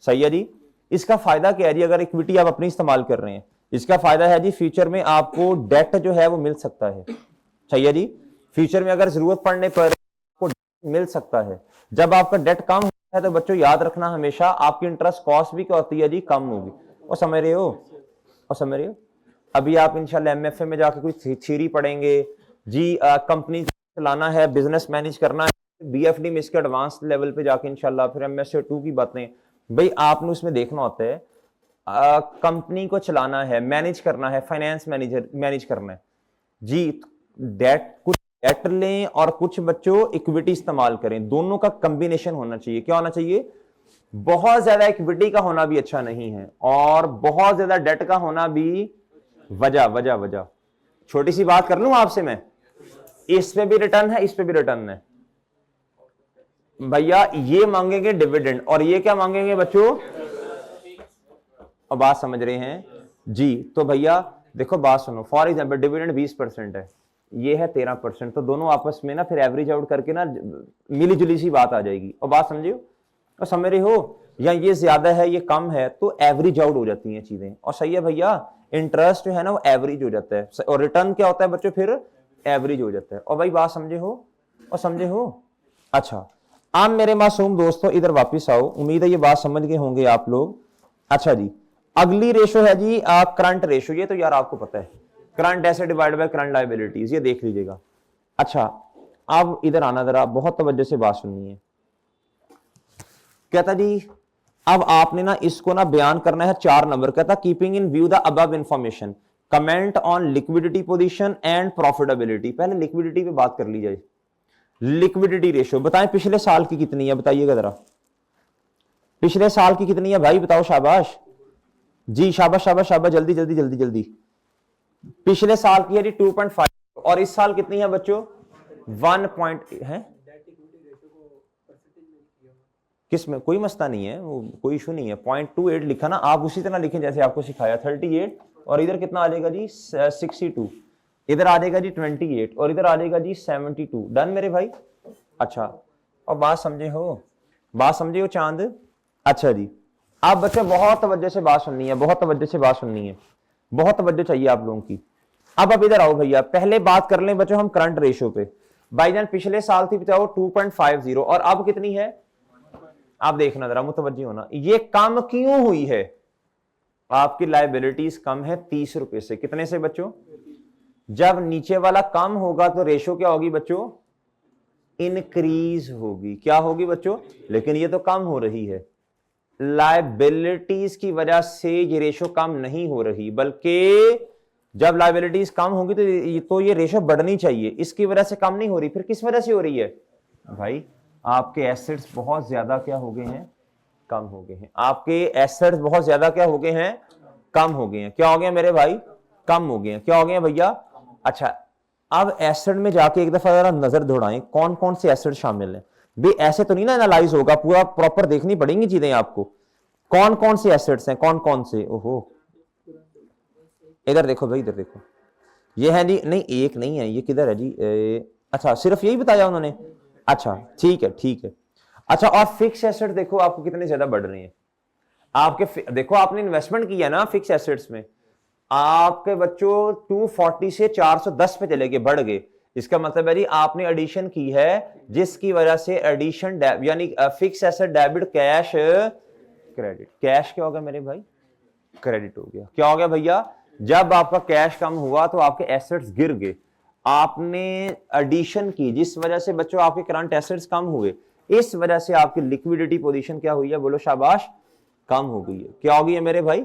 सही है जी। इसका फायदा क्या है जी, अगर इक्विटी आप अपनी इस्तेमाल कर रहे हैं, इसका फायदा है जी फ्यूचर में आपको डेट जो है वो मिल सकता है। सही है जी, फ्यूचर में अगर जरूरत पड़ने पर आपको मिल सकता है। जब आपका डेट कम होता है तो बच्चों याद रखना हमेशा आपकी इंटरेस्ट कॉस्ट भी क्या होती है जी, कम होगी। और समझ रहे हो, और समझ रहे हो। अभी आप इंशाल्लाह MFA में जाके कोई थ्योरी पढ़ेंगे जी, कंपनी चलाना है, बिजनेस मैनेज करना है, BFD में इसके एडवांस लेवल पे जाके इंशाल्लाह फिर MSA 2 की बातें भाई आपने उसमें देखना होता है। कंपनी को चलाना है, मैनेज करना है, फाइनेंस मैनेज करना है जी। डेट कुछ डेट लें और कुछ बच्चों इक्विटी इस्तेमाल करें, दोनों का कॉम्बिनेशन होना चाहिए। क्या होना चाहिए, बहुत ज्यादा इक्विटी का होना भी अच्छा नहीं है, और बहुत ज्यादा डेट का होना भी वजह। छोटी सी बात कर लूं आपसे मैं, इस पे भी रिटर्न है, इस पे भी रिटर्न है भैया। ये मांगेंगे डिविडेंड, और ये क्या मांगेंगे बच्चों, और बात समझ रहे हैं जी। तो भैया देखो बात सुनो, फॉर एग्जाम्पल डिविडेंड 20% है, ये है 13%, तो दोनों आपस में ना फिर एवरेज आउट करके ना मिली जुली सी बात आ जाएगी। और बात समझियो, और समझ रहे हो, या ये ज्यादा है ये कम है, तो एवरेज आउट हो जाती हैं चीजें। और सही है भैया, इंटरेस्ट जो है ना वो एवरेज हो जाता है, और रिटर्न क्या होता है बच्चों, फिर एवरेज हो जाता है। और भाई बात समझे हो, और समझे हो। अच्छा आप मेरे मासूम दोस्तों इधर वापस आओ, उम्मीद है ये बात समझ गए होंगे आप लोग। अच्छा जी, अगली रेशो है जी करंट रेशो। ये तो यार आपको पता है, current asset divide by current liabilities, ये देख लीजिएगा। अच्छा, अब इधर आना जरा, बहुत तवज्जो से बात सुननी है। कहता जी अब आपने ना इसको ना बयान करना है 4 नंबर। कहता keeping in view the above information, comment on liquidity position and profitability. पहले लिक्विडिटी पे बात कर ली जाए। लिक्विडिटी रेशियो बताएं पिछले साल की कितनी है, बताइएगा जरा। पिछले साल की कितनी है भाई, बताओ। शाबाश जी, शाबाश शाबाश शाबाश, जल्दी जल्दी जल्दी जल्दी। पिछले साल की है जी 2.5, और इस साल कितनी है बच्चों, 1 है। किसमें कोई मसला नहीं है, वो कोई इशू नहीं है। 0.28 लिखा ना, आप उसी तरह लिखें जैसे आपको सिखाया। 38, और इधर कितना आ जाएगा जी 62, इधर आ जाएगा जी 28, और इधर आ जाएगा जी 72। डन मेरे भाई। अच्छा, और बात समझे हो, बात समझे हो चांद। अच्छा जी, आप बच्चे बहुत तवज्जो से बात सुननी है, बहुत तवज्जो से बात सुननी है, बहुत तवज्जो चाहिए आप लोगों की। अब इधर आओ भैया, पहले बात कर लें बच्चों हम करंट रेशियो पे। भाईजान पिछले साल थी बताओ 2.50, और अब कितनी है, आप देखना जरा, मुतवज्जी होना। ये कम क्यों हुई है, आपकी लायबिलिटीज कम है 30 रुपए से। कितने से बच्चों, जब नीचे वाला कम होगा तो रेशो क्या होगी बच्चों, इंक्रीज होगी। क्या होगी बच्चों, लेकिन ये तो कम हो रही है। लायबिलिटीज की वजह से ये रेशो कम नहीं हो रही, बल्कि जब लायबिलिटीज कम होगी तो ये रेशो बढ़नी चाहिए, इसकी वजह से कम नहीं हो रही। फिर किस वजह से हो रही है भाई, आपके एसेट्स बहुत ज्यादा क्या हो गए हैं, कम हो गए हैं। आपके एसेट्स बहुत ज्यादा क्या हो गए हैं, कम हो गए हैं। क्या हो गया मेरे भाई, कम हो गए हैं। क्या हो गए हैं भैया। अच्छा, अब एसेट में जाके एक दफा जरा नजर दौड़ाएं कौन कौन से एसेट शामिल हैं। भाई ऐसे तो नहीं ना एनालाइज होगा, पूरा प्रॉपर देखनी पड़ेंगी चीजें आपको। कौन कौन से एसेट्स हैं, कौन कौन से। ओहो, इधर देखो भाई, इधर देखो, ये है जी, नहीं एक नहीं है, ये किधर है जी। अच्छा, सिर्फ यही बताया उन्होंने। अच्छा ठीक है ठीक है। अच्छा, और फिक्स एसेट देखो आपको कितने ज्यादा बढ़ रहे हैं। आपके देखो आपने इन्वेस्टमेंट किया ना फिक्स एसेट्स में, आपके बच्चों 240 से 410 पे चले गए, बढ़ गए। इसका मतलब है जी आपने एडिशन की है, जिसकी वजह से एडिशन यानी fix asset debit cash credit. Cash क्या होगा मेरे भाई, क्रेडिट हो गया। क्या हो गया भैया, जब आपका कैश कम हुआ तो आपके एसेट्स गिर गए। आपने एडिशन की, जिस वजह से बच्चों आपके करंट एसेट्स कम हुए, इस वजह से आपकी लिक्विडिटी पोजीशन क्या हुई है, बोलो शाबाश, कम हो गई है। क्या हो गई है मेरे भाई,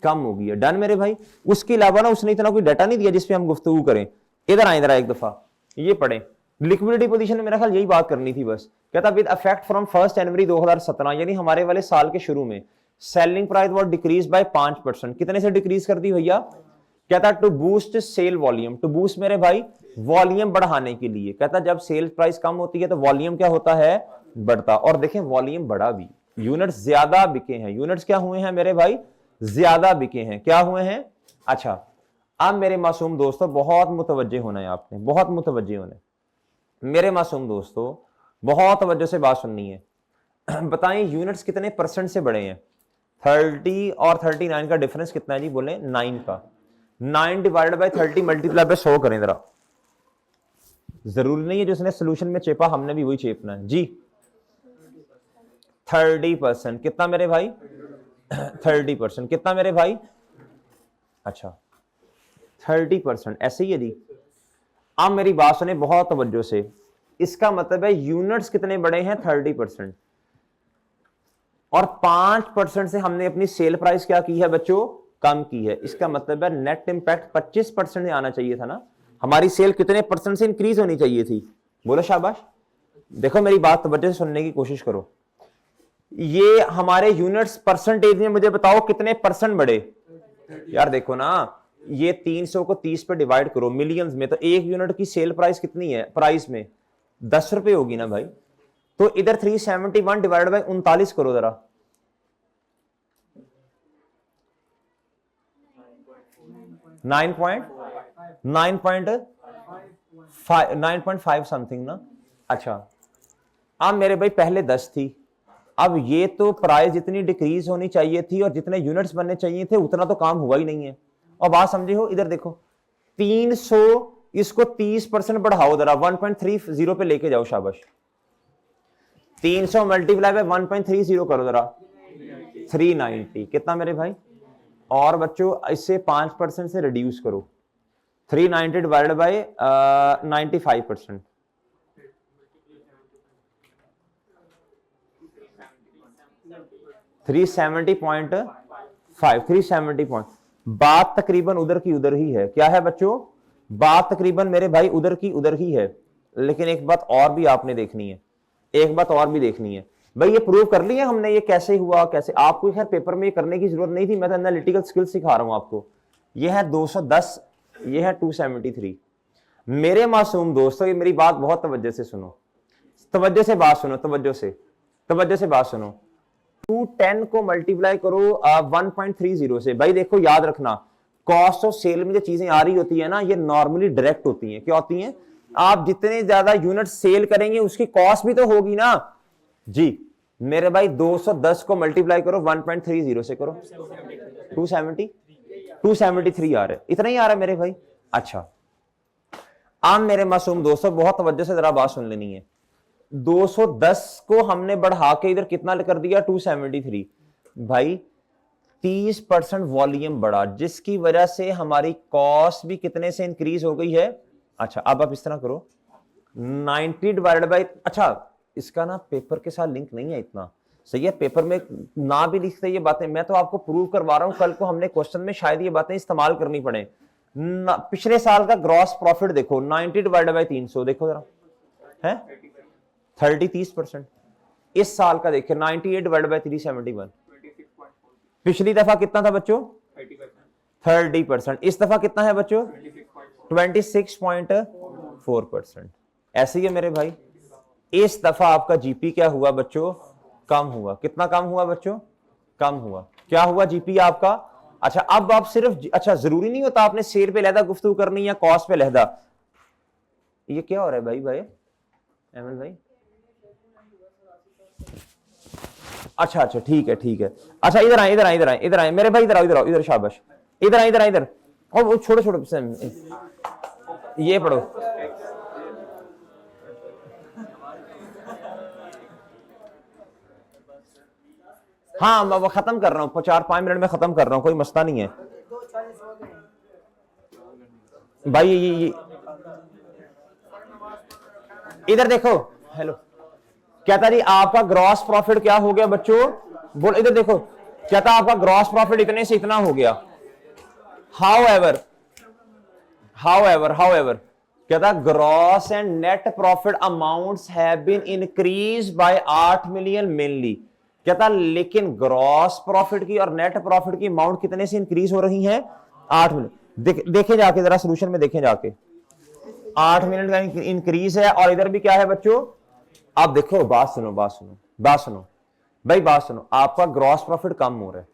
कम हो गई है। डन मेरे भाई। उसके अलावा ना उसने इतना कोई डाटा नहीं दिया जिसपे हम गुफ्तगू करें। इधर आए जरा एक दफा, ये पढ़े लिक्विडिटी पोजीशन में, मेरा ख्याल यही बात करनी थी बस। कहता विद इफेक्ट फ्रॉम 1 जनवरी 2017, यानी हमारे वाले साल के शुरू में selling price was decrease by 5%। कितने से डिक्रीज कर दी भैया, कहता to boost sale volume. To boost मेरे भाई वॉल्यूम बढ़ाने के लिए। कहता जब सेल प्राइस कम होती है तो वॉल्यूम क्या होता है, बढ़ता। और देखें वॉल्यूम बढ़ा भी, यूनिट्स ज्यादा बिके हैं। यूनिट्स क्या हुए हैं मेरे भाई, ज्यादा बिके हैं। क्या हुए हैं। अच्छा, अब मेरे मासूम दोस्तों बहुत मुतवज्जे होना है आपने, बहुत मुतवज्जे होना है मेरे मासूम दोस्तों, बहुत तवज्जो से बात सुननी है। बताएं यूनिट्स कितने परसेंट से बढ़े हैं। 30 और 39 का डिफरेंस कितना है जी, बोले 9 का। 9 डिवाइडेड बाय 30 मल्टीप्लाई बाय 100 करें जरा। जरूरी नहीं है जिसने सोल्यूशन में चेपा हमने भी वही चेपना है जी। 30% कितना मेरे भाई, 30% कितना मेरे भाई। अच्छा 30% ऐसे ही है जी। अब मेरी बात सुने बहुत तवज्जो से, इसका मतलब है यूनिट्स कितने बड़े हैं, 30%, और 5% से हमने अपनी सेल प्राइस क्या की है बच्चों, कम की है। इसका मतलब है नेट इंपैक्ट 25% से आना चाहिए था ना। हमारी सेल कितने परसेंट से इंक्रीज होनी चाहिए थी, बोलो शाबाश। देखो मेरी बात तवज्जो से सुनने की कोशिश करो। ये हमारे यूनिट्स परसेंटेज में मुझे बताओ कितने परसेंट बढ़े। यार देखो ना, ये 300 को 30 पे डिवाइड करो मिलियंस में, तो एक यूनिट की सेल प्राइस कितनी है, प्राइस में 10 रुपए होगी ना भाई। तो इधर 371 डिवाइड बाय 39 करो जरा। 9.5 समथिंग ना। अच्छा, अब मेरे भाई पहले 10 थी, अब ये तो प्राइस जितनी डिक्रीज होनी चाहिए थी और जितने यूनिट्स बनने चाहिए थे उतना तो काम हुआ ही नहीं है। और बात समझे हो, इधर देखो 300, इसको 30% बढ़ाओ जरा, 1.30 पे लेके जाओ शाबाश। 300 मल्टीप्लाई बाय 1.30 करो जरा, 390 कितना मेरे भाई। और बच्चों इससे 5% से रिड्यूस करो, 390 डिवाइडेड बाय 95%, 370.5, 370 बात तकरीबन उधर की उधर ही है। क्या है बच्चों, बात तकरीबन मेरे भाई उधर की उधर ही है। लेकिन एक बात और भी आपने देखनी है, एक बात और भी देखनी है भाई, ये प्रूव कर लिया हमने ये कैसे हुआ कैसे। आपको खैर पेपर में ये करने की जरूरत नहीं थी, मैं तो एनालिटिकल स्किल सिखा रहा हूं आपको। ये है 210, ये है 273। मेरे मासूम दोस्तों ये मेरी बात बहुत तवज्जो से सुनो, तवज्जो से बात सुनो, तवज्जो से बात सुनो। 210 को मल्टीप्लाई करो 1.30 से। भाई देखो याद रखना, कॉस्ट ऑफ सेल में जो चीजें आ रही होती है ना, ये नॉर्मली डायरेक्ट होती हैं। क्या होती हैं, आप जितने ज्यादा यूनिट सेल करेंगे उसकी कॉस्ट भी तो होगी ना जी। मेरे भाई 210 को मल्टीप्लाई करो 1.30 से करो, 273 आ रहा है, इतना ही आ रहा है मेरे भाई। अच्छा अब मेरे मासूम दोस्तों बहुत तवज्जो से जरा बात सुन लेनी है। 210 को हमने बढ़ा के इधर कितना कर दिया, 273। भाई 30% वॉल्यूम बढ़ा, जिसकी वजह से हमारी कॉस्ट भी कितने से इंक्रीज हो गई है। अच्छा अब आप इस तरह करो, 90 डिवाइडेड बाई, अच्छा इसका ना पेपर के साथ लिंक नहीं है इतना सही है, पेपर में ना भी लिखते ये बातें, मैं तो आपको प्रूव करवा रहा हूं। कल को हमने क्वेश्चन में शायद ये बातें इस्तेमाल करनी पड़े। पिछले साल का ग्रॉस प्रॉफिट देखो, 90 डिवाइडेड बाई 300 देखो जरा, है 30%। इस साल का देखिए 98 डिवाइडेड बाई 371, पिछली दफा कितना था बच्चों, 30%। इस दफा कितना है बच्चों, 26.4%। ऐसे ही है मेरे भाई। इस दफा आपका जीपी क्या हुआ बच्चों, कम हुआ। कितना कम हुआ बच्चों, कम हुआ। क्या हुआ जीपी आपका। अच्छा अब आप सिर्फ, अच्छा जरूरी नहीं होता आपने सेल पे लहदा गुफ्तगू करनी या कॉस्ट पे लहदा। ये क्या हो रहा है भाई, भाई अहमद भाई, अच्छा अच्छा ठीक है ठीक है। अच्छा इधर आए इधर आए इधर आए इधर आए मेरे भाई, इधर आओ इधर आओ इधर, शाबाश इधर आए इधर आए इधर। और वो छोड़ो छोड़ो ये पढ़ो। हाँ मैं वो खत्म कर रहा हूँ, 4-5 मिनट में खत्म कर रहा हूँ, कोई मसला नहीं है भाई। ये इधर देखो, हेलो कहता जी आपका ग्रॉस प्रॉफिट क्या हो गया बच्चों, बोल इधर देखो, कहता आपका ग्रॉस प्रॉफिट इतने से इतना हो गया। हाउएवर कहता gross and net profit amounts have been increase by 8 million mainly. कहता लेकिन ग्रॉस प्रॉफिट की और नेट प्रॉफिट की अमाउंट कितने से इंक्रीज हो रही है, 8 मिलियन। देखें जाके जरा सोल्यूशन में देखें जाके, 8 मिलियन का इंक्रीज है। और इधर भी क्या है बच्चों, आप देखो बात सुनो भाई, बात सुनो। आपका ग्रॉस प्रॉफिट कम हो रहा है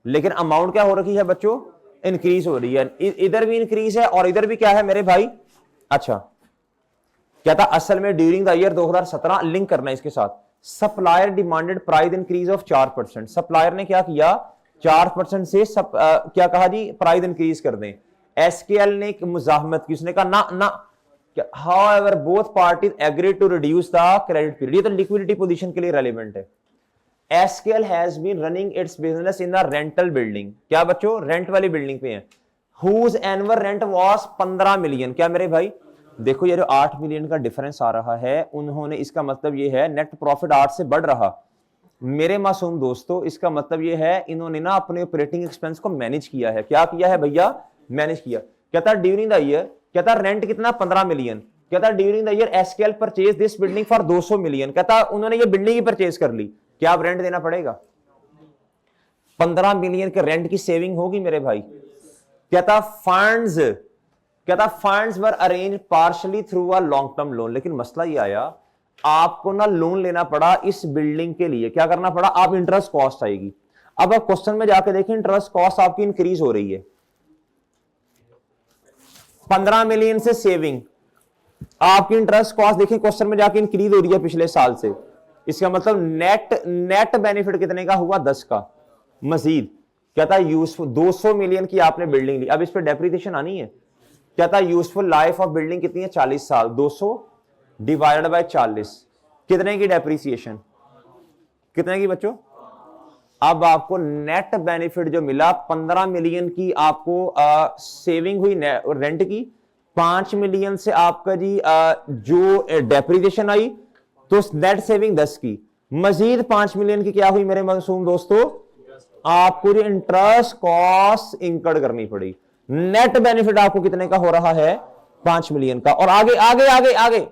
लेकिन अमाउंट क्या हो रही है बच्चों, इंक्रीज हो रही है। इधर भी इंक्रीज है और इधर भी क्या है मेरे भाई। अच्छा कहता असल में ड्यूरिंग द ईयर 2017, लिंक करना है इसके साथ, supplier demanded price increase of 4%। Supplier ने क्या किया, 4% से क्या कहा जी, प्राइस इंक्रीज कर दें। एसकेएल ने मुजाहमत की, उसने कहा ना। However, both parties agreed to reduce the credit period. ये तो liquidity position के लिए relevant है। SKL has been running its business in the rental building. क्या बच्चों, रेंट वाली बिल्डिंग पे हैं। Whose annual rent was 15 million. क्या मेरे भाई देखो, ये जो 8 मिलियन का डिफरेंस आ रहा है, उन्होंने, इसका मतलब ये है नेट प्रॉफिट 8 से बढ़ रहा। मेरे मासूम दोस्तों इसका मतलब ये है इन्होंने ना अपने ऑपरेटिंग एक्सपेंस को मैनेज किया है। क्या किया है भैया, मैनेज किया। कहता ड्यूरिंग द ईयर, कहता रेंट कितना, 15 मिलियन। कहता during the year SKL purchase this building for 200 million. कहता उन्होंने ये बिल्डिंग ही परचेज कर ली। क्या अब रेंट देना पड़ेगा, 15 मिलियन के रेंट की सेविंग होगी मेरे भाई। कहता funds were arrange partially through a long term loan. लेकिन मसला ये आया, आपको ना लोन लेना पड़ा इस बिल्डिंग के लिए। क्या करना पड़ा, आप इंटरेस्ट कॉस्ट आएगी। अब आप क्वेश्चन में जाके देखें, इंटरेस्ट कॉस्ट आपकी इंक्रीज हो रही है, 15 मिलियन से सेविंग, आपकी इंटरेस्ट कॉस्ट देखिए क्वेश्चन में जाके इंक्रीज हो रही है पिछले साल से। इसका मतलब नेट बेनिफिट कितने का हुआ, 10 का मजीद। कहता यूजफुल 200 मिलियन की आपने बिल्डिंग ली, अब इस पर डेप्रिसिएशन आनी है। कहता यूजफुल लाइफ ऑफ बिल्डिंग कितनी है, 40 साल। 200 डिवाइडेड बाय 40 कितने की डेप्रिसिएशन, कितने की बच्चों? अब आपको नेट बेनिफिट जो मिला 15 मिलियन की आपको सेविंग हुई रेंट की, 5 मिलियन से आपका जी जो डेप्रिसिएशन आई, तो नेट सेविंग 10 की, मजीद 5 मिलियन की क्या हुई मेरे मासूम दोस्तों? आपको जो इंटरेस्ट कॉस्ट इंकर्ड करनी पड़ी। नेट बेनिफिट आपको कितने का हो रहा है? 5 मिलियन का। और आगे आगे आगे आगे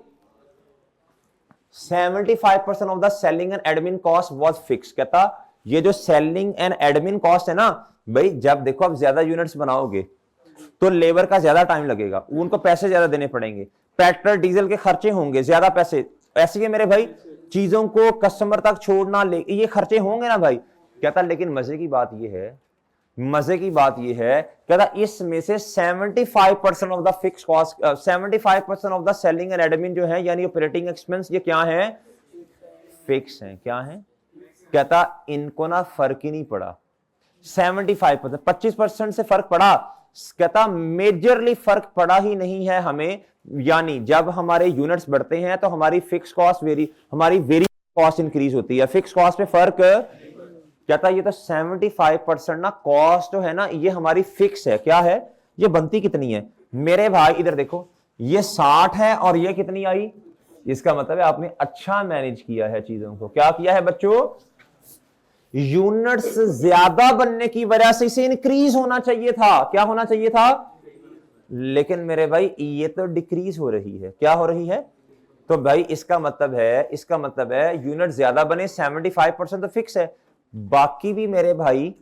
75% of the selling and admin cost was fix. कहता ये जो सेलिंग एंड एडमिन कॉस्ट है ना भाई, जब देखो आप ज्यादा यूनिट्स बनाओगे तो लेबर का ज्यादा टाइम लगेगा, उनको पैसे ज्यादा देने पड़ेंगे, पेट्रोल डीजल के खर्चे होंगे, ज्यादा पैसे, ऐसे ही मेरे भाई चीजों को कस्टमर तक छोड़ना, ले ये खर्चे होंगे ना भाई। कहता लेकिन मजे की बात ये है, मजे की बात ये है, कहता इसमें से 75% of the fix cost, 75% of the selling and admin जो है यानी ऑपरेटिंग एक्सपेंस, ये क्या है? फिक्स है। क्या है? कहता इनको ना फर्क ही नहीं पड़ा। 75%, 25% से फर्क पड़ा, कहता मेजरली फर्क पड़ा ही नहीं है हमें। यानी जब हमारे यूनिट्स बढ़ते हैं तो हमारी फिक्स कॉस्ट हमारी वेरिएबल कॉस्ट इंक्रीज होती है, फिक्स कॉस्ट पे फर्क। कहता ये तो 75% ना कॉस्ट जो है ना ये हमारी फिक्स है। क्या है? ये बनती कितनी है मेरे भाई? इधर देखो, ये 60 है और ये कितनी आई? इसका मतलब है आपने अच्छा मैनेज किया है चीजों को। क्या किया है बच्चों? यूनिट्स ज्यादा बनने की वजह से इसे इंक्रीज होना चाहिए था। क्या होना चाहिए था? लेकिन मेरे भाई ये तो डिक्रीज हो रही है। क्या हो रही है? तो भाई इसका मतलब है यूनिट ज्यादा बने, 75% तो फिक्स है, बाकी भी मेरे भाई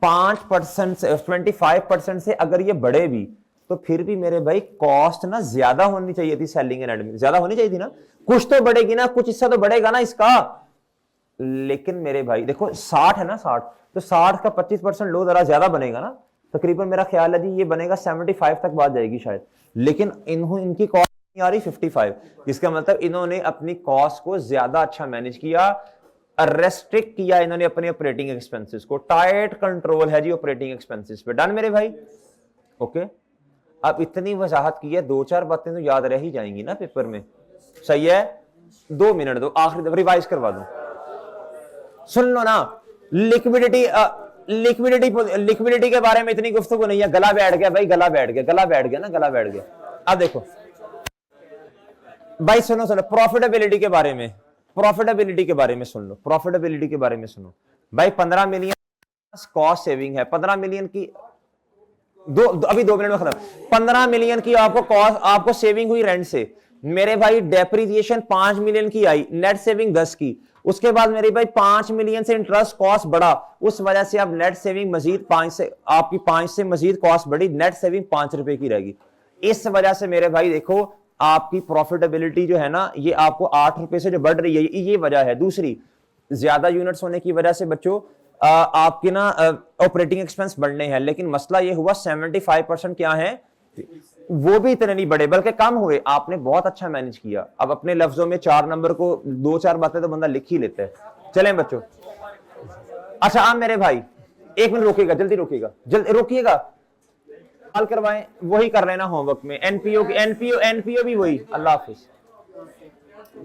5% से 25% से अगर ये बढ़े भी तो फिर भी मेरे भाई कॉस्ट ना ज्यादा होनी चाहिए थी, सेलिंग एंड एडमिन ज्यादा होनी चाहिए थी ना, कुछ तो बढ़ेगी ना, कुछ हिस्सा तो बढ़ेगा ना इसका। लेकिन मेरे भाई देखो 60 है ना, 60 तो 60 का 25% लो, जरा ज्यादा बनेगा ना, तकरीबन मेरा ख्याल है जी ये बनेगा 75 तक बात जाएगी शायद। लेकिन इनकी कॉस्ट नहीं आ रही 55, इसका मतलब इन्होंने अपनी कॉस्ट को ज्यादा अच्छा मैनेज किया, रेस्ट्रिक्ट किया इन्होंने अपने ऑपरेटिंग एक्सपेंसेस को, टाइट कंट्रोल है जी ऑपरेटिंग एक्सपेंसेस पे। डन मेरे भाई? ओके। अब इतनी वजाहत की है, 2-4 बातें तो याद रह ही जाएंगी ना पेपर में, सही है? 2 मिनट दो, आखिरी रिवाइज करवा दो, सुन लो ना। लिक्विडिटी के बारे में इतनी गुफ्तगू नहीं है, गला बैठ गया भाई, गला बैठ गया ना, गला बैठ गया। अब देखो भाई सुनो प्रॉफिटेबिलिटी के बारे में सुन लो, प्रॉफिटेबिलिटी के बारे में सुनो भाई। 15 मिलियन कॉस्ट सेविंग है, 15 मिलियन की अभी 2 मिनट में खत्म। 15 मिलियन की आपको सेविंग हुई रेंट से, मेरे भाई डेप्रिसिएशन 5 मिलियन की आई, नेट सेविंग 10 की। उसके बाद मेरे भाई 5 मिलियन से इंटरेस्ट कॉस्ट बढ़ा, उस वजह से अब नेट सेविंग मजीद 5 से मजीद कॉस्ट बढ़ी, नेट सेविंग 5 रुपए की रहेगी। इस वजह से मेरे भाई देखो आपकी प्रॉफिटेबिलिटी जो है ना ये आपको 8 रुपए से जो बढ़ रही है, ये वजह है। दूसरी, ज्यादा यूनिट्स होने की वजह से बच्चों आपके ना ऑपरेटिंग एक्सपेंस बढ़ने हैं, लेकिन मसला ये हुआ 75% क्या है वो भी इतने नहीं बढ़े बल्कि कम हुए। आपने बहुत अच्छा मैनेज किया। अब अपने लफ्जों में 4 नंबर को 2-4 बातें तो बंदा लिख ही लेता है। चलें बच्चों। अच्छा आप मेरे भाई 1 मिनट रोकिएगा, जल्दी रोकिएगा, हल करवाएं, वही कर लेना होमवर्क में। एनपीओ भी वही। अल्लाह हाफिज।